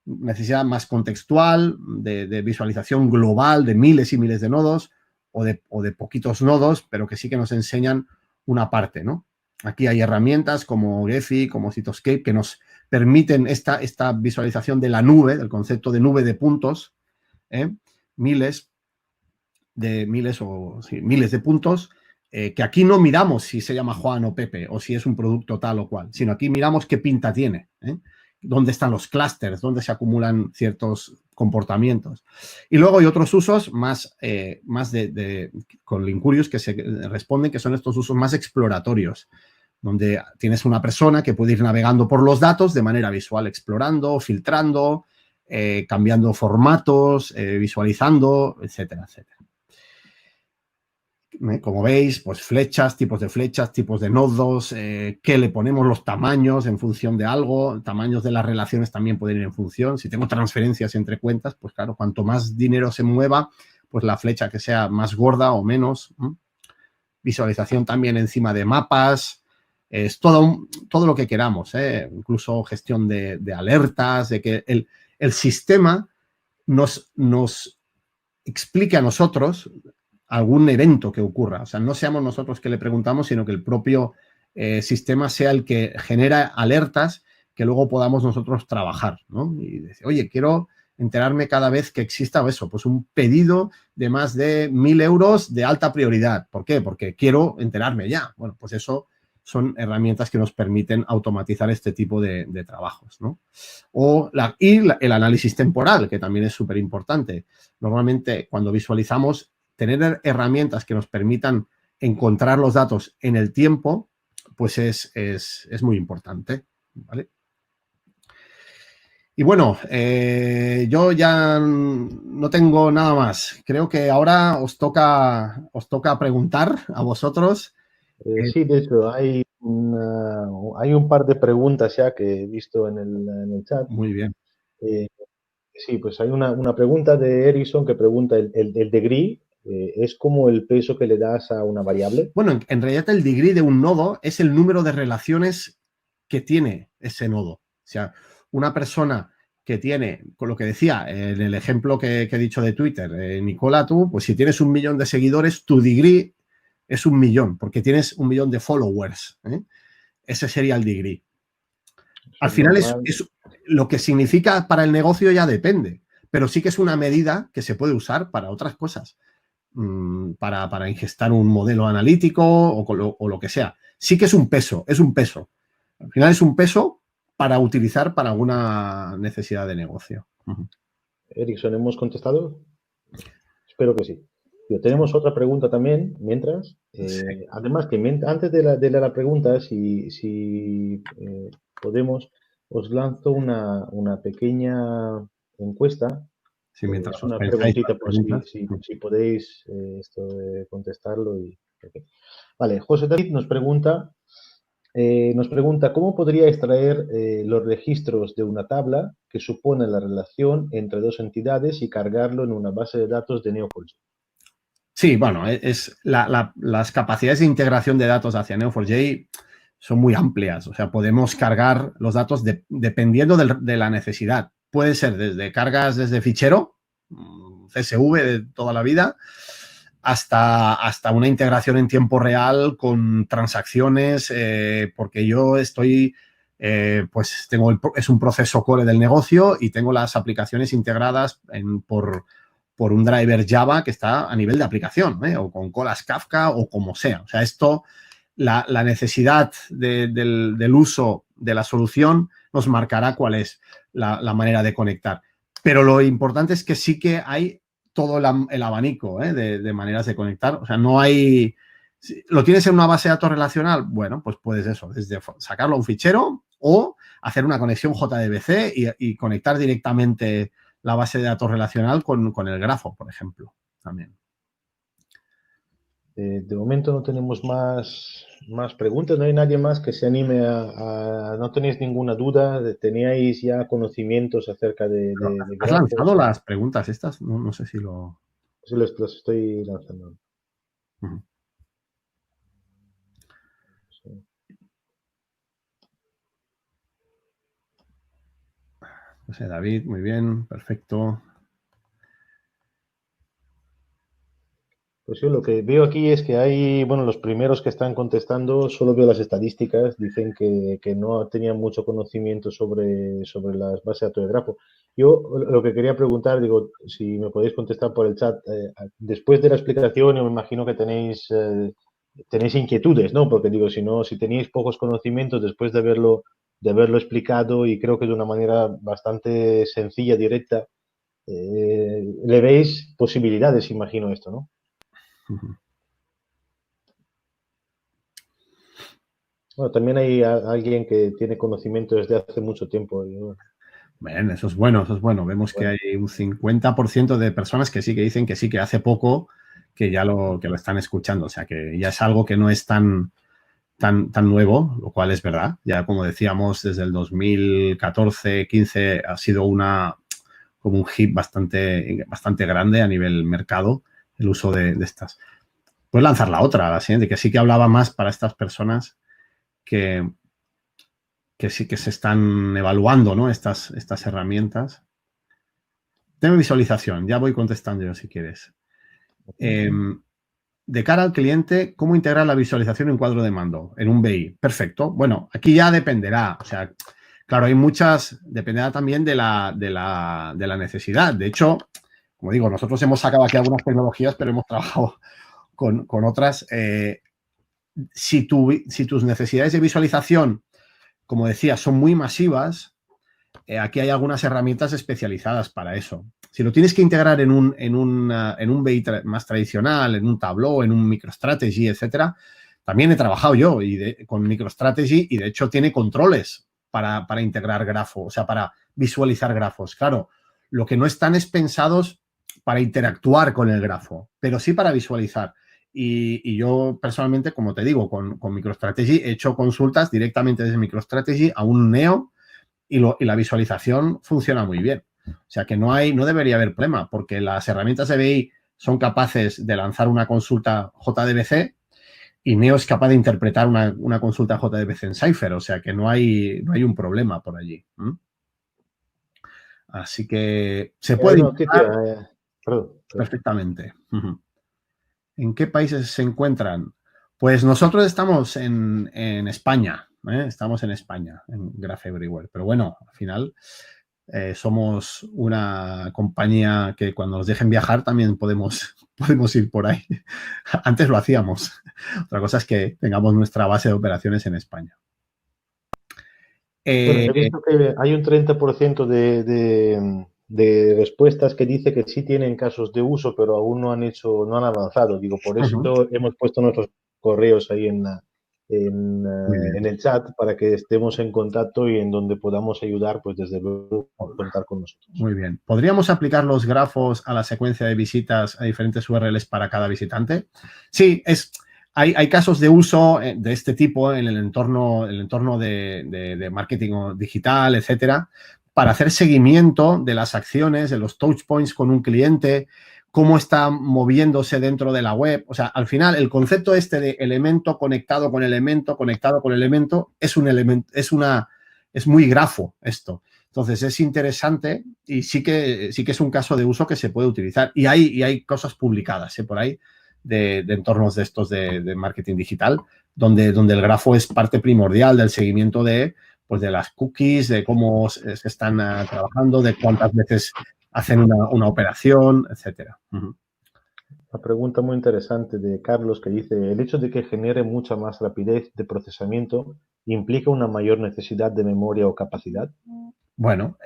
necesidad más contextual, de visualización global de miles y miles de nodos o de poquitos nodos, pero que sí que nos enseñan una parte, ¿no? Aquí hay herramientas como Gephi, como Cytoscape, que nos permiten esta visualización de la nube, del concepto de nube de puntos, miles de puntos, que aquí no miramos si se llama Juan o Pepe o si es un producto tal o cual, sino aquí miramos qué pinta tiene, dónde están los clústeres, dónde se acumulan ciertos comportamientos. Y luego hay otros usos más con Linkurious que se responden, que son estos usos más exploratorios, donde tienes una persona que puede ir navegando por los datos de manera visual, explorando, filtrando, cambiando formatos, visualizando, etcétera, etcétera. Como veis, pues flechas, tipos de nodos, qué le ponemos, los tamaños en función de algo, tamaños de las relaciones también pueden ir en función. Si tengo transferencias entre cuentas, pues claro, cuanto más dinero se mueva, pues la flecha que sea más gorda o menos. visualización también encima de mapas, es todo lo que queramos, incluso gestión de alertas, de que el sistema nos explique a nosotros algún evento que ocurra. O sea, no seamos nosotros que le preguntamos, sino que el propio sistema sea el que genera alertas que luego podamos nosotros trabajar, ¿no? Y decir, oye, quiero enterarme cada vez que exista eso, pues un pedido de más de 1.000 euros de alta prioridad. ¿Por qué? Porque quiero enterarme ya. Bueno, pues eso son herramientas que nos permiten automatizar este tipo de trabajos, ¿no? El análisis temporal, que también es súper importante. Normalmente, cuando visualizamos, tener herramientas que nos permitan encontrar los datos en el tiempo, pues es muy importante, ¿vale? Y bueno, yo ya no tengo nada más. Creo que ahora os toca preguntar a vosotros. Sí, de hecho, hay un par de preguntas ya que he visto en el chat. Muy bien. Sí, pues hay una pregunta de Ericsson que pregunta, ¿el degree es como el peso que le das a una variable? Bueno, en realidad el degree de un nodo es el número de relaciones que tiene ese nodo. O sea, una persona que tiene, con lo que decía en el ejemplo que he dicho de Twitter, Nicola, tú, pues si tienes 1 millón de seguidores, tu degree es 1 millón, porque tienes 1 millón de followers. Ese sería el degree. Al final es lo que significa para el negocio ya depende, pero sí que es una medida que se puede usar para otras cosas, para ingestar un modelo analítico o lo que sea. Sí que es un peso, Al final es un peso para utilizar para alguna necesidad de negocio. Ericsson, ¿hemos contestado? Espero que sí. Tenemos otra pregunta también, mientras. Sí. Además, que antes de la pregunta, si podemos, os lanzo una pequeña encuesta. Sí, mientras es una pensáis preguntita las por preguntas. si podéis contestarlo. Okay. Vale, José David nos pregunta, ¿cómo podría extraer los registros de una tabla que supone la relación entre dos entidades y cargarlo en una base de datos de Neo4j? Sí, bueno, las capacidades de integración de datos hacia Neo4j son muy amplias. O sea, podemos cargar los datos dependiendo de la necesidad. Puede ser desde cargas desde fichero, CSV de toda la vida, hasta una integración en tiempo real con transacciones, porque yo estoy, pues es un proceso core del negocio y tengo las aplicaciones integradas por un driver Java que está a nivel de aplicación, o con colas Kafka o como sea. O sea, esto, la necesidad del uso de la solución nos marcará cuál es la manera de conectar. Pero lo importante es que sí que hay todo el abanico de maneras de conectar. O sea, no hay... ¿Lo tienes en una base de datos relacional? Bueno, pues puedes eso, desde sacarlo a un fichero o hacer una conexión JDBC y conectar directamente la base de datos relacional con el grafo, por ejemplo, también. De momento no tenemos más preguntas, no hay nadie más que se anime no tenéis ninguna duda, teníais ya conocimientos acerca de ¿Has grafos. lanzado las preguntas estas? No sé si lo... Sí, las estoy lanzando. Sí. No sé, David, muy bien, perfecto. Pues yo lo que veo aquí es que hay, bueno, los primeros que están contestando, solo veo las estadísticas, dicen que no tenían mucho conocimiento sobre las bases de datos de grafo. Yo lo que quería preguntar, digo, si me podéis contestar por el chat, después de la explicación, yo me imagino que tenéis inquietudes, ¿no? Porque digo, si tenéis pocos conocimientos después de haberlo explicado y creo que de una manera bastante sencilla, directa, le veis posibilidades, imagino esto, ¿no? Bueno, también hay alguien que tiene conocimiento desde hace mucho tiempo. Bien, eso es bueno, eso es bueno. Vemos que hay un 50% de personas que sí que dicen que sí, que hace poco que ya lo están escuchando. O sea, que ya es algo que no es tan nuevo, lo cual es verdad. Ya, como decíamos, desde el 2014-15 ha sido como un hit bastante grande a nivel mercado el uso de estas. Puedes lanzar la otra, la siguiente, que sí que hablaba más para estas personas que sí que se están evaluando, ¿no? Estas herramientas. Tema visualización, ya voy contestando yo si quieres. De cara al cliente, ¿cómo integrar la visualización en un cuadro de mando? En un BI. Perfecto. Bueno, aquí ya dependerá. O sea, claro, hay muchas, dependerá también de la necesidad. De hecho, como digo, nosotros hemos sacado aquí algunas tecnologías, pero hemos trabajado con otras. Si tus necesidades de visualización, como decía, son muy masivas, aquí hay algunas herramientas especializadas para eso. Si lo tienes que integrar en un BI más tradicional, en un Tableau, en un MicroStrategy, etcétera, también he trabajado yo con MicroStrategy y de hecho tiene controles para integrar grafos, o sea, para visualizar grafos. Claro, lo que no están es pensados para interactuar con el grafo, pero sí para visualizar. Y yo personalmente, como te digo, con MicroStrategy he hecho consultas directamente desde MicroStrategy a un Neo y la visualización funciona muy bien. O sea que no debería haber problema, porque las herramientas de BI son capaces de lanzar una consulta JDBC y Neo es capaz de interpretar una consulta JDBC en Cypher. O sea que no hay un problema por allí. Así que se puede integrar perfectamente. ¿En qué países se encuentran? Pues nosotros estamos en España. Estamos en España, en Graph Everywhere. Pero bueno, al final somos una compañía que cuando nos dejen viajar también podemos ir por ahí. Antes lo hacíamos. Otra cosa es que tengamos nuestra base de operaciones en España. Bueno, he visto que hay un 30% de respuestas que dice que sí tienen casos de uso, pero aún no han avanzado. Digo, por eso hemos puesto nuestros correos ahí en el chat para que estemos en contacto y en donde podamos ayudar, pues desde luego contar con nosotros. Muy bien. ¿Podríamos aplicar los grafos a la secuencia de visitas a diferentes URLs para cada visitante? Sí, hay casos de uso de este tipo en el entorno de marketing digital, etcétera, para hacer seguimiento de las acciones, de los touch points con un cliente, cómo está moviéndose dentro de la web. O sea, al final, el concepto este de elemento conectado con elemento, conectado con elemento, es muy grafo esto. Entonces, es interesante y sí que es un caso de uso que se puede utilizar. Y hay cosas publicadas por ahí de entornos de estos de marketing digital, donde el grafo es parte primordial del seguimiento de las cookies, de cómo se están trabajando, de cuántas veces hacen una operación, etcétera. Una pregunta muy interesante de Carlos que dice, ¿el hecho de que genere mucha más rapidez de procesamiento implica una mayor necesidad de memoria o capacidad? Bueno,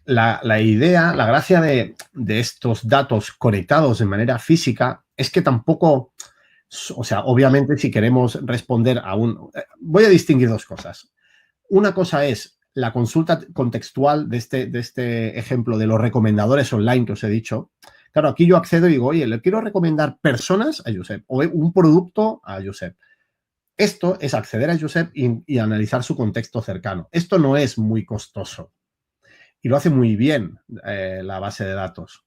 la idea, la gracia de estos datos conectados de manera física es que tampoco, o sea, obviamente si queremos responder a voy a distinguir dos cosas. Una cosa es la consulta contextual de este ejemplo de los recomendadores online que os he dicho. Claro, aquí yo accedo y digo, oye, le quiero recomendar personas a Josep o un producto a Josep. Esto es acceder a Josep y analizar su contexto cercano. Esto no es muy costoso y lo hace muy bien la base de datos.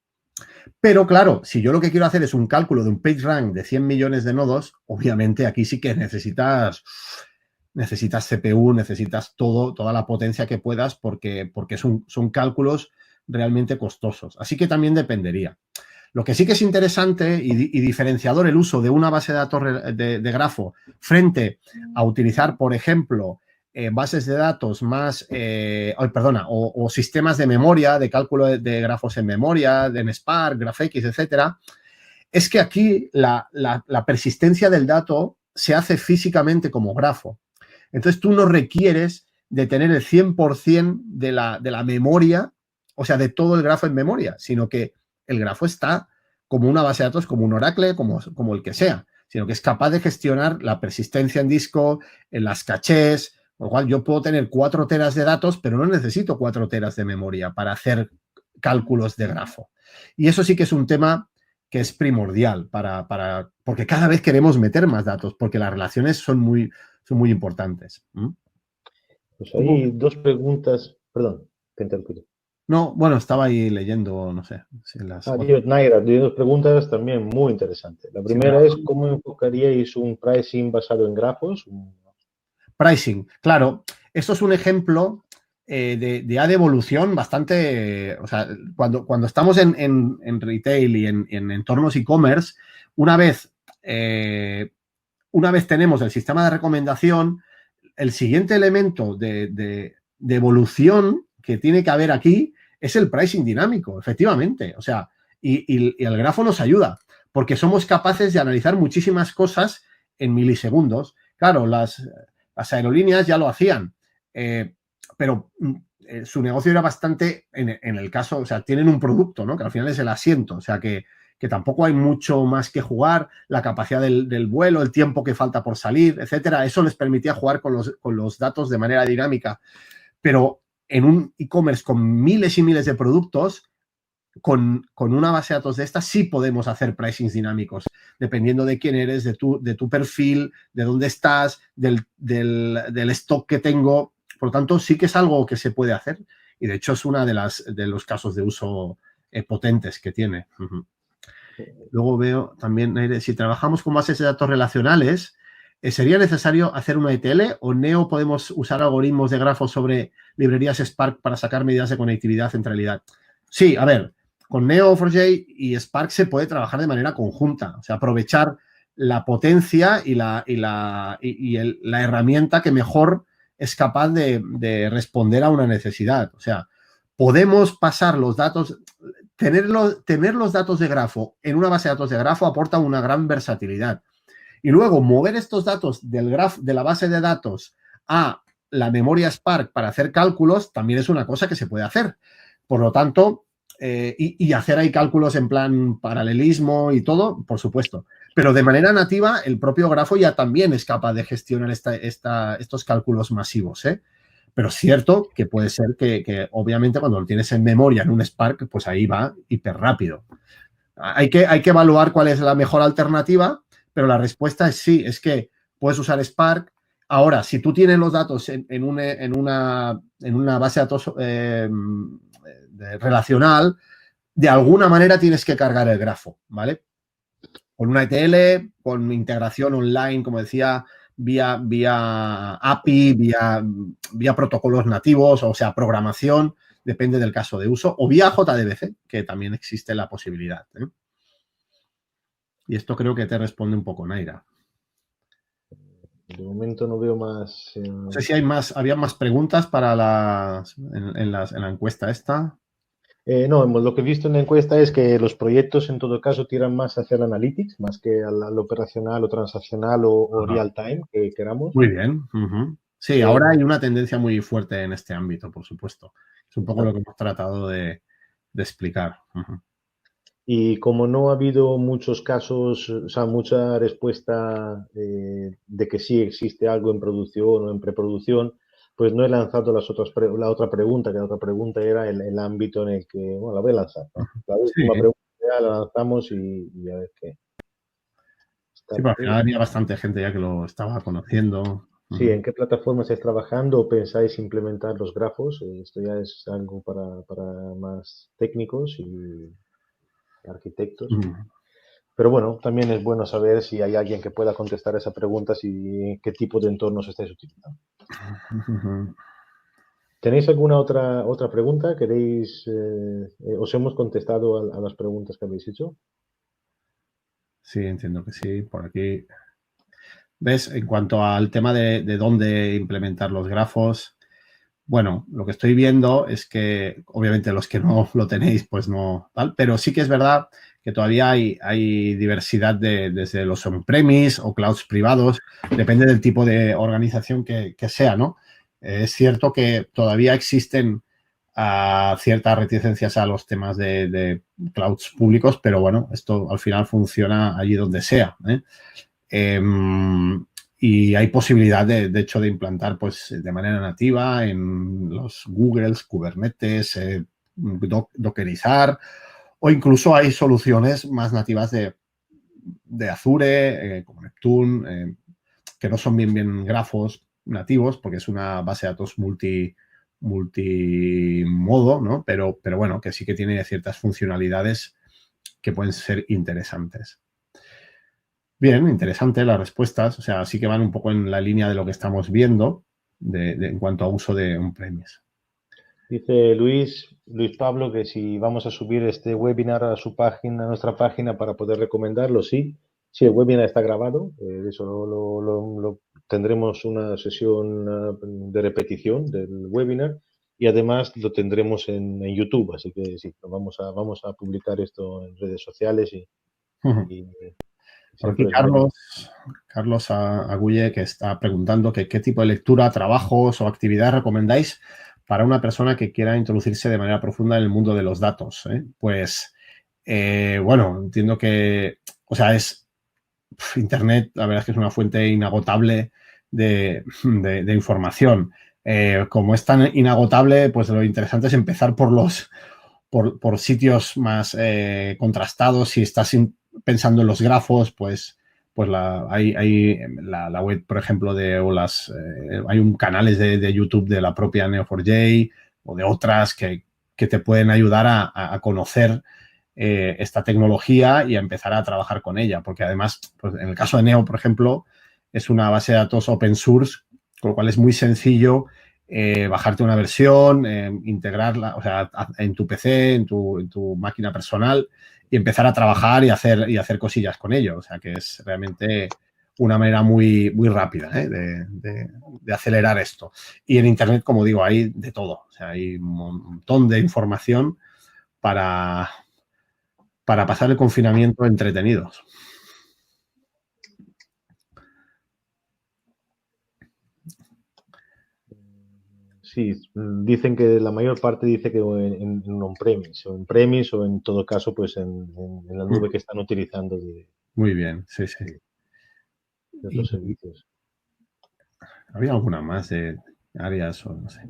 Pero claro, si yo lo que quiero hacer es un cálculo de un PageRank de 100 millones de nodos, obviamente aquí sí que necesitas CPU, necesitas toda la potencia que puedas porque son cálculos realmente costosos. Así que también dependería. Lo que sí que es interesante y diferenciador el uso de una base de datos de grafo frente a utilizar, por ejemplo, bases de datos más, o sistemas de memoria, de cálculo de grafos en memoria, en Spark, GraphX, etcétera, es que aquí la persistencia del dato se hace físicamente como grafo. Entonces, tú no requieres de tener el 100% de la memoria, o sea, de todo el grafo en memoria, sino que el grafo está como una base de datos, como un Oracle, como el que sea, sino que es capaz de gestionar la persistencia en disco, en las cachés, con lo cual yo puedo tener 4 teras de datos, pero no necesito 4 teras de memoria para hacer cálculos de grafo. Y eso sí que es un tema que es primordial porque cada vez queremos meter más datos, porque las relaciones son muy importantes. Pues hay dos preguntas, perdón, te interrumpo. No, bueno, estaba ahí leyendo, no sé. Si Naira, tiene dos preguntas también muy interesantes. La primera es, ¿cómo enfocaríais un pricing basado en grafos? Pricing, claro. Esto es un ejemplo de evolución bastante, o sea, cuando estamos en retail y en entornos e-commerce, una vez tenemos el sistema de recomendación, el siguiente elemento de evolución que tiene que haber aquí es el pricing dinámico, efectivamente. O sea, y el grafo nos ayuda, porque somos capaces de analizar muchísimas cosas en milisegundos. Claro, las aerolíneas ya lo hacían, pero su negocio era bastante, en el caso, o sea, tienen un producto, ¿no? Que al final es el asiento, o sea, que tampoco hay mucho más que jugar, la capacidad del vuelo, el tiempo que falta por salir, etcétera. Eso les permitía jugar con los datos de manera dinámica. Pero en un e-commerce con miles y miles de productos, con una base de datos de estas, sí podemos hacer pricings dinámicos, dependiendo de quién eres, de tu perfil, de dónde estás, del stock que tengo. Por lo tanto, sí que es algo que se puede hacer. Y de hecho es uno de los casos de uso potentes que tiene. Luego veo también, si trabajamos con bases de datos relacionales, ¿sería necesario hacer una ETL o Neo podemos usar algoritmos de grafos sobre librerías Spark para sacar medidas de conectividad, centralidad? Sí, a ver, con Neo4j y Spark se puede trabajar de manera conjunta, o sea, aprovechar la potencia y la herramienta que mejor es capaz de responder a una necesidad. O sea, podemos pasar los datos. Tener los datos de grafo en una base de datos de grafo aporta una gran versatilidad. Y luego mover estos datos de la base de datos a la memoria Spark para hacer cálculos también es una cosa que se puede hacer. Por lo tanto, y hacer ahí cálculos en plan paralelismo y todo, por supuesto. Pero de manera nativa, el propio grafo ya también es capaz de gestionar estos cálculos masivos, ¿eh? Pero es cierto que puede ser que obviamente cuando lo tienes en memoria en un Spark, pues ahí va hiper rápido. Hay que evaluar cuál es la mejor alternativa, pero la respuesta es sí, es que puedes usar Spark. Ahora, si tú tienes los datos en una base de datos relacional, de alguna manera tienes que cargar el grafo, ¿vale? Con una ETL, con integración online, como decía, vía API, vía protocolos nativos, o sea, programación, depende del caso de uso, o vía JDBC, que también existe la posibilidad, ¿eh? Y esto creo que te responde un poco, Naira. De momento no veo más. No sé si había más preguntas para en la encuesta esta. No, lo que he visto en la encuesta es que los proyectos en todo caso tiran más hacia el analytics, más que al operacional o transaccional o real time que queramos. Muy bien. Sí, ahora hay una tendencia muy fuerte en este ámbito, por supuesto. Es un poco lo que hemos tratado de explicar. Y como no ha habido muchos casos, o sea, mucha respuesta de que sí existe algo en producción o en preproducción, pues no he lanzado la otra pregunta, que la otra pregunta era el ámbito en el que, bueno, la voy a lanzar, ¿no? La última pregunta ya la lanzamos y a ver qué. Sí, pero al final había bastante gente ya que lo estaba conociendo. Sí, ¿en qué plataforma estáis trabajando o pensáis implementar los grafos? Esto ya es algo para más técnicos y arquitectos. Pero bueno, también es bueno saber si hay alguien que pueda contestar esa pregunta, si qué tipo de entornos estáis utilizando. ¿Tenéis alguna otra pregunta? ¿Queréis? ¿Os hemos contestado a las preguntas que habéis hecho? Sí, entiendo que sí. Por aquí. ¿Ves? En cuanto al tema de dónde implementar los grafos, bueno, lo que estoy viendo es que, obviamente, los que no lo tenéis, pues no, tal, pero sí que es verdad que todavía hay diversidad desde los on-premise o clouds privados, depende del tipo de organización que sea, ¿no? Es cierto que todavía existen ciertas reticencias a los temas de clouds públicos, pero bueno, esto al final funciona allí donde sea, ¿eh? Y hay posibilidad, de hecho, de implantar pues, de manera nativa en los Googles, Kubernetes, Dockerizar, o incluso hay soluciones más nativas de Azure, como Neptune, que no son bien grafos nativos, porque es una base de datos multimodo, ¿no? Pero bueno, que sí que tiene ciertas funcionalidades que pueden ser interesantes. Bien, interesante las respuestas. O sea, sí que van un poco en la línea de lo que estamos viendo en cuanto a uso de on-premise. Dice Luis Pablo que si vamos a subir este webinar a su página, a nuestra página para poder recomendarlo, sí. Sí, el webinar está grabado, de eso tendremos una sesión de repetición del webinar y además lo tendremos en YouTube, así que sí, vamos a publicar esto en redes sociales y por aquí Carlos Agulle, que está preguntando que qué tipo de lectura, trabajos o actividades recomendáis para una persona que quiera introducirse de manera profunda en el mundo de los datos. Pues, bueno, entiendo que, o sea, Internet, la verdad es que es una fuente inagotable de información. Como es tan inagotable, pues lo interesante es empezar por sitios más contrastados. Si estás pensando en los grafos, pues hay la web, por ejemplo, hay un canales de YouTube de la propia Neo4j o de otras que te pueden ayudar a conocer esta tecnología y a empezar a trabajar con ella, porque además, pues en el caso de Neo, por ejemplo, es una base de datos open source, con lo cual es muy sencillo bajarte una versión, integrarla, o sea, en tu PC, en tu máquina personal y empezar a trabajar y hacer cosillas con ello. O sea, que es realmente una manera muy, muy rápida de acelerar esto. Y en Internet, como digo, hay de todo. O sea, hay un montón de información para pasar el confinamiento entretenidos. Sí, dicen que la mayor parte dice que en on-premise o en todo caso pues en la nube que están utilizando Muy bien, sí. De otros servicios. ¿Había alguna más de áreas o no sé?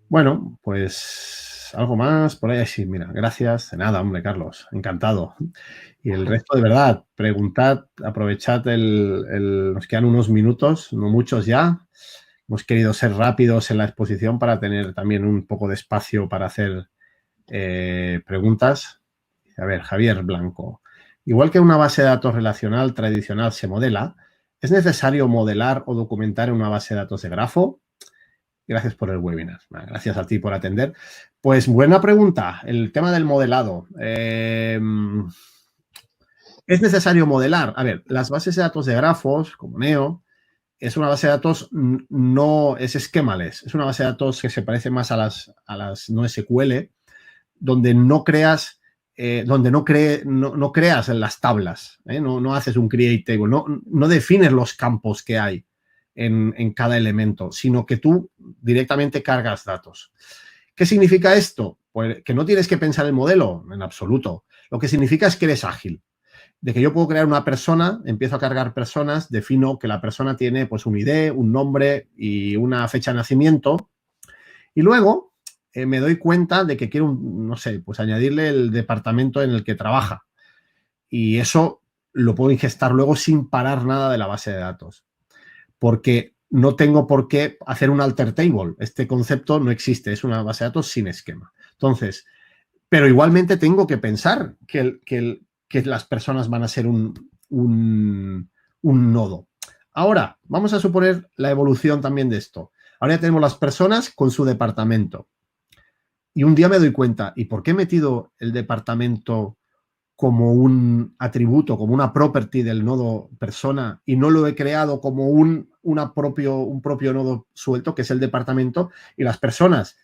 Bueno, pues algo más por ahí. Sí, mira, gracias. De nada, hombre, Carlos. Encantado. Y el resto, de verdad, preguntad, aprovechad nos quedan unos minutos, no muchos ya. Hemos querido ser rápidos en la exposición para tener también un poco de espacio para hacer preguntas. A ver, Javier Blanco. Igual que una base de datos relacional tradicional se modela, ¿es necesario modelar o documentar en una base de datos de grafo? Gracias por el webinar. Gracias a ti por atender. Pues buena pregunta. El tema del modelado. ¿Es necesario modelar? A ver, las bases de datos de grafos, como Neo, es una base de datos, no es esquemales. Es una base de datos que se parece más a las NoSQL, donde no creas no creas en las tablas, no haces un create table, no defines los campos que hay en cada elemento, sino que tú directamente cargas datos. ¿Qué significa esto? Pues que no tienes que pensar el modelo en absoluto. Lo que significa es que eres ágil. De que yo puedo crear una persona, empiezo a cargar personas, defino que la persona tiene pues un ID, un nombre y una fecha de nacimiento y luego me doy cuenta de que quiero, no sé, pues añadirle el departamento en el que trabaja. Y eso lo puedo ingestar luego sin parar nada de la base de datos. Porque no tengo por qué hacer un alter table. Este concepto no existe, es una base de datos sin esquema. Entonces, pero igualmente tengo que pensar que las personas van a ser un nodo. Ahora, vamos a suponer la evolución también de esto. Ahora ya tenemos las personas con su departamento. Y un día me doy cuenta, ¿y por qué he metido el departamento como un atributo, como una property del nodo persona y no lo he creado como un propio nodo suelto, que es el departamento, y las personas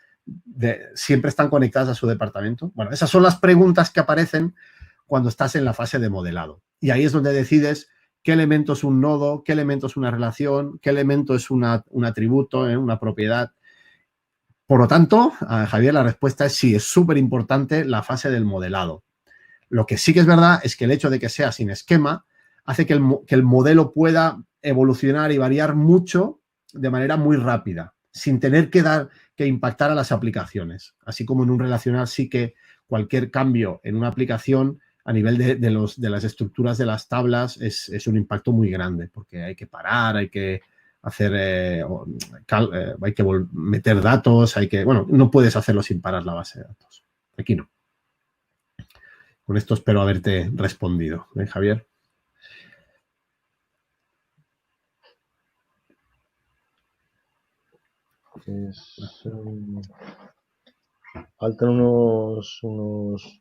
siempre están conectadas a su departamento? Bueno, esas son las preguntas que aparecen cuando estás en la fase de modelado. Y ahí es donde decides qué elemento es un nodo, qué elemento es una relación, qué elemento es un atributo, una propiedad. Por lo tanto, Javier, la respuesta es sí, es súper importante la fase del modelado. Lo que sí que es verdad es que el hecho de que sea sin esquema hace que el modelo pueda evolucionar y variar mucho de manera muy rápida, sin tener que impactar a las aplicaciones. Así como en un relacional sí que cualquier cambio en una aplicación a nivel de las estructuras de las tablas es un impacto muy grande, porque hay que parar, hay que hacer, hay que meter datos, bueno, no puedes hacerlo sin parar la base de datos. Aquí no. Con esto espero haberte respondido, Javier. Pues, faltan unos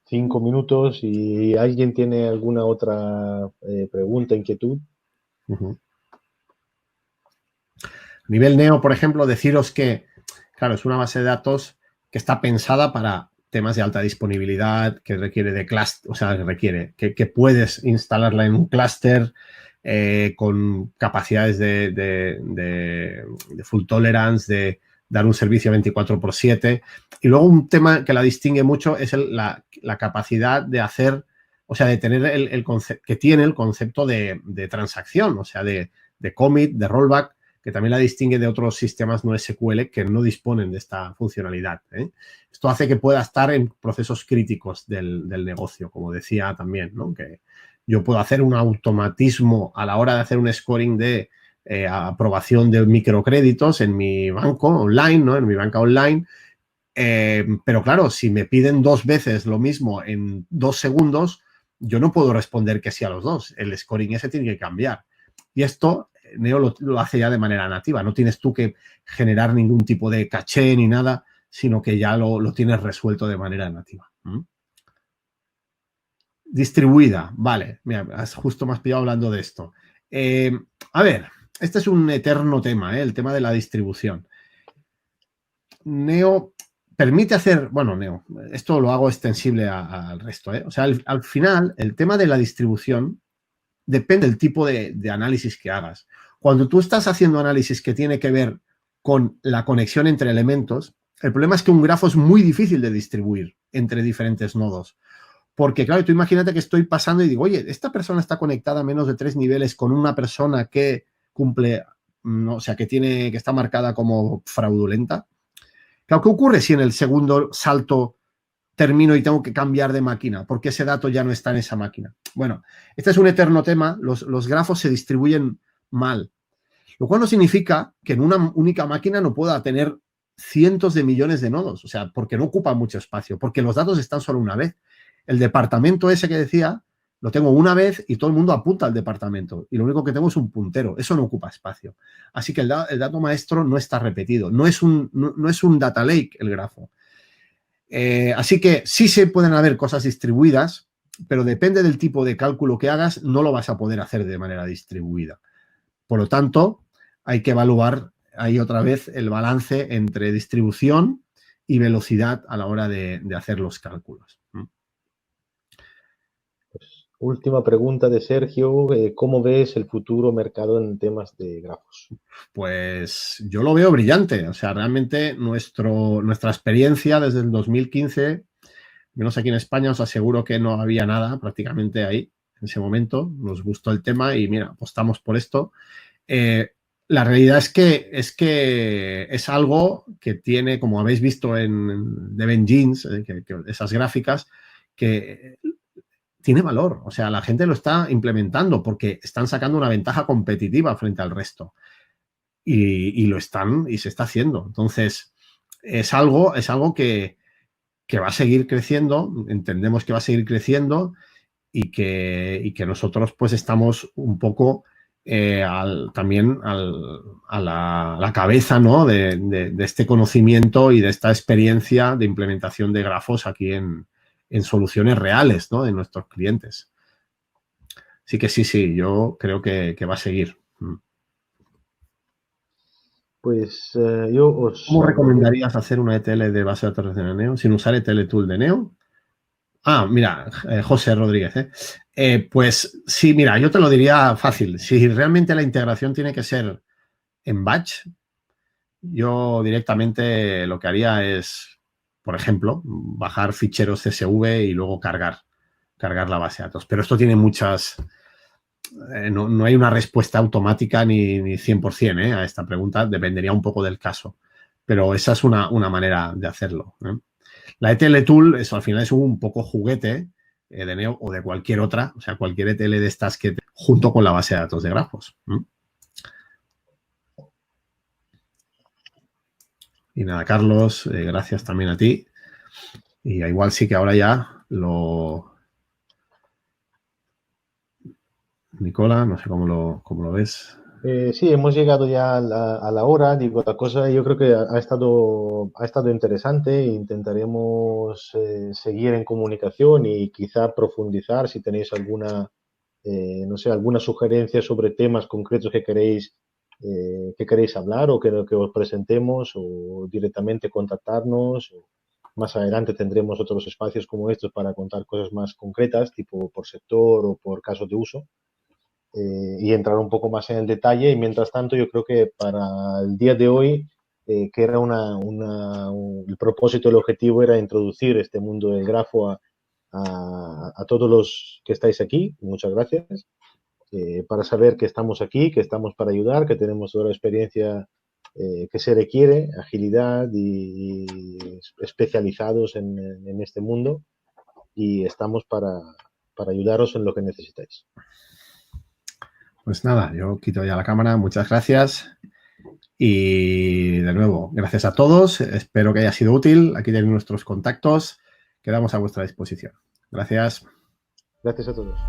5 minutos y alguien tiene alguna otra pregunta, inquietud. A nivel Neo, por ejemplo, deciros que, claro, es una base de datos que está pensada para temas de alta disponibilidad, que requiere de clúster, o sea, que puedes instalarla en un clúster con capacidades de full tolerance, de dar un servicio 24/7. Y luego un tema que la distingue mucho es la capacidad de hacer, o sea, de tener que tiene el concepto de transacción, o sea, de commit, de rollback, que también la distingue de otros sistemas no SQL que no disponen de esta funcionalidad. Esto hace que pueda estar en procesos críticos del negocio, como decía también, ¿no? Que yo puedo hacer un automatismo a la hora de hacer un scoring de aprobación de microcréditos en mi banco online, ¿no? En mi banca online. Pero claro, si me piden 2 veces lo mismo en 2 segundos, yo no puedo responder que sí a los 2. El scoring ese tiene que cambiar. Y esto Neo lo hace ya de manera nativa. No tienes tú que generar ningún tipo de caché ni nada, sino que ya lo tienes resuelto de manera nativa. Distribuida, vale. Mira, justo me has pillado hablando de esto. A ver, este es un eterno tema, el tema de la distribución. Neo permite hacer, bueno, Neo, esto lo hago extensible al resto, O sea, al final, el tema de la distribución depende del tipo de análisis que hagas. Cuando tú estás haciendo análisis que tiene que ver con la conexión entre elementos, el problema es que un grafo es muy difícil de distribuir entre diferentes nodos. Porque, claro, tú imagínate que estoy pasando y digo, oye, esta persona está conectada a menos de 3 niveles con una persona que cumple, o sea, que está marcada como fraudulenta. Claro, ¿qué ocurre si en el segundo salto termino y tengo que cambiar de máquina? Porque ese dato ya no está en esa máquina. Bueno, este es un eterno tema. Los grafos se distribuyen mal, lo cual no significa que en una única máquina no pueda tener cientos de millones de nodos, o sea, porque no ocupa mucho espacio, porque los datos están solo una vez. El departamento ese que decía, lo tengo una vez y todo el mundo apunta al departamento y lo único que tengo es un puntero, eso no ocupa espacio. Así que el dato maestro no está repetido, no es un data lake el grafo. Así que sí se pueden haber cosas distribuidas, pero depende del tipo de cálculo que hagas, no lo vas a poder hacer de manera distribuida. Por lo tanto, hay que evaluar ahí otra vez el balance entre distribución y velocidad a la hora de hacer los cálculos. Pues, última pregunta de Sergio. ¿Cómo ves el futuro mercado en temas de grafos? Pues yo lo veo brillante. O sea, realmente nuestra experiencia desde el 2015, menos aquí en España, os aseguro que no había nada prácticamente ahí en ese momento. Nos gustó el tema y mira, apostamos por esto. La realidad es que es algo que tiene, como habéis visto en Devin Jeans, esas gráficas, que tiene valor. O sea, la gente lo está implementando porque están sacando una ventaja competitiva frente al resto. Y se está haciendo. Entonces, es algo que va a seguir creciendo, entendemos que va a seguir creciendo y que nosotros pues estamos un poco también a la cabeza, ¿no? de este conocimiento y de esta experiencia de implementación de grafos aquí en soluciones reales, ¿no? De nuestros clientes. Así que sí, yo creo que va a seguir. Pues yo os... ¿Cómo recomendarías hacer una ETL de base de datos de Neo sin usar ETL Tool de Neo? Ah, mira, José Rodríguez. Pues sí, mira, yo te lo diría fácil. Si realmente la integración tiene que ser en batch, yo directamente lo que haría es, por ejemplo, bajar ficheros CSV y luego cargar la base de datos. Pero esto tiene muchas... no hay una respuesta automática ni 100% a esta pregunta. Dependería un poco del caso. Pero esa es una manera de hacerlo. La ETL Tool, eso al final es un poco juguete de Neo o de cualquier otra, o sea, cualquier ETL de estas junto con la base de datos de grafos. Y nada, Carlos, gracias también a ti. Y igual sí que ahora ya Nicola, no sé cómo lo ves. Sí, hemos llegado ya a la hora. Digo, la cosa yo creo que ha estado interesante. Intentaremos seguir en comunicación y quizá profundizar si tenéis alguna, no sé, alguna sugerencia sobre temas concretos que queréis hablar o que os presentemos o directamente contactarnos. Más adelante tendremos otros espacios como estos para contar cosas más concretas, tipo por sector o por casos de uso, y entrar un poco más en el detalle. Y mientras tanto, yo creo que para el día de hoy, que era el propósito, el objetivo era introducir este mundo del grafo a todos los que estáis aquí. Muchas gracias. Para saber que estamos aquí, que estamos para ayudar, que tenemos toda la experiencia que se requiere, agilidad y especializados en este mundo, y estamos para ayudaros en lo que necesitáis. Pues nada, yo quito ya la cámara. Muchas gracias. Y de nuevo, gracias a todos. Espero que haya sido útil. Aquí tenéis nuestros contactos. Quedamos a vuestra disposición. Gracias. Gracias a todos.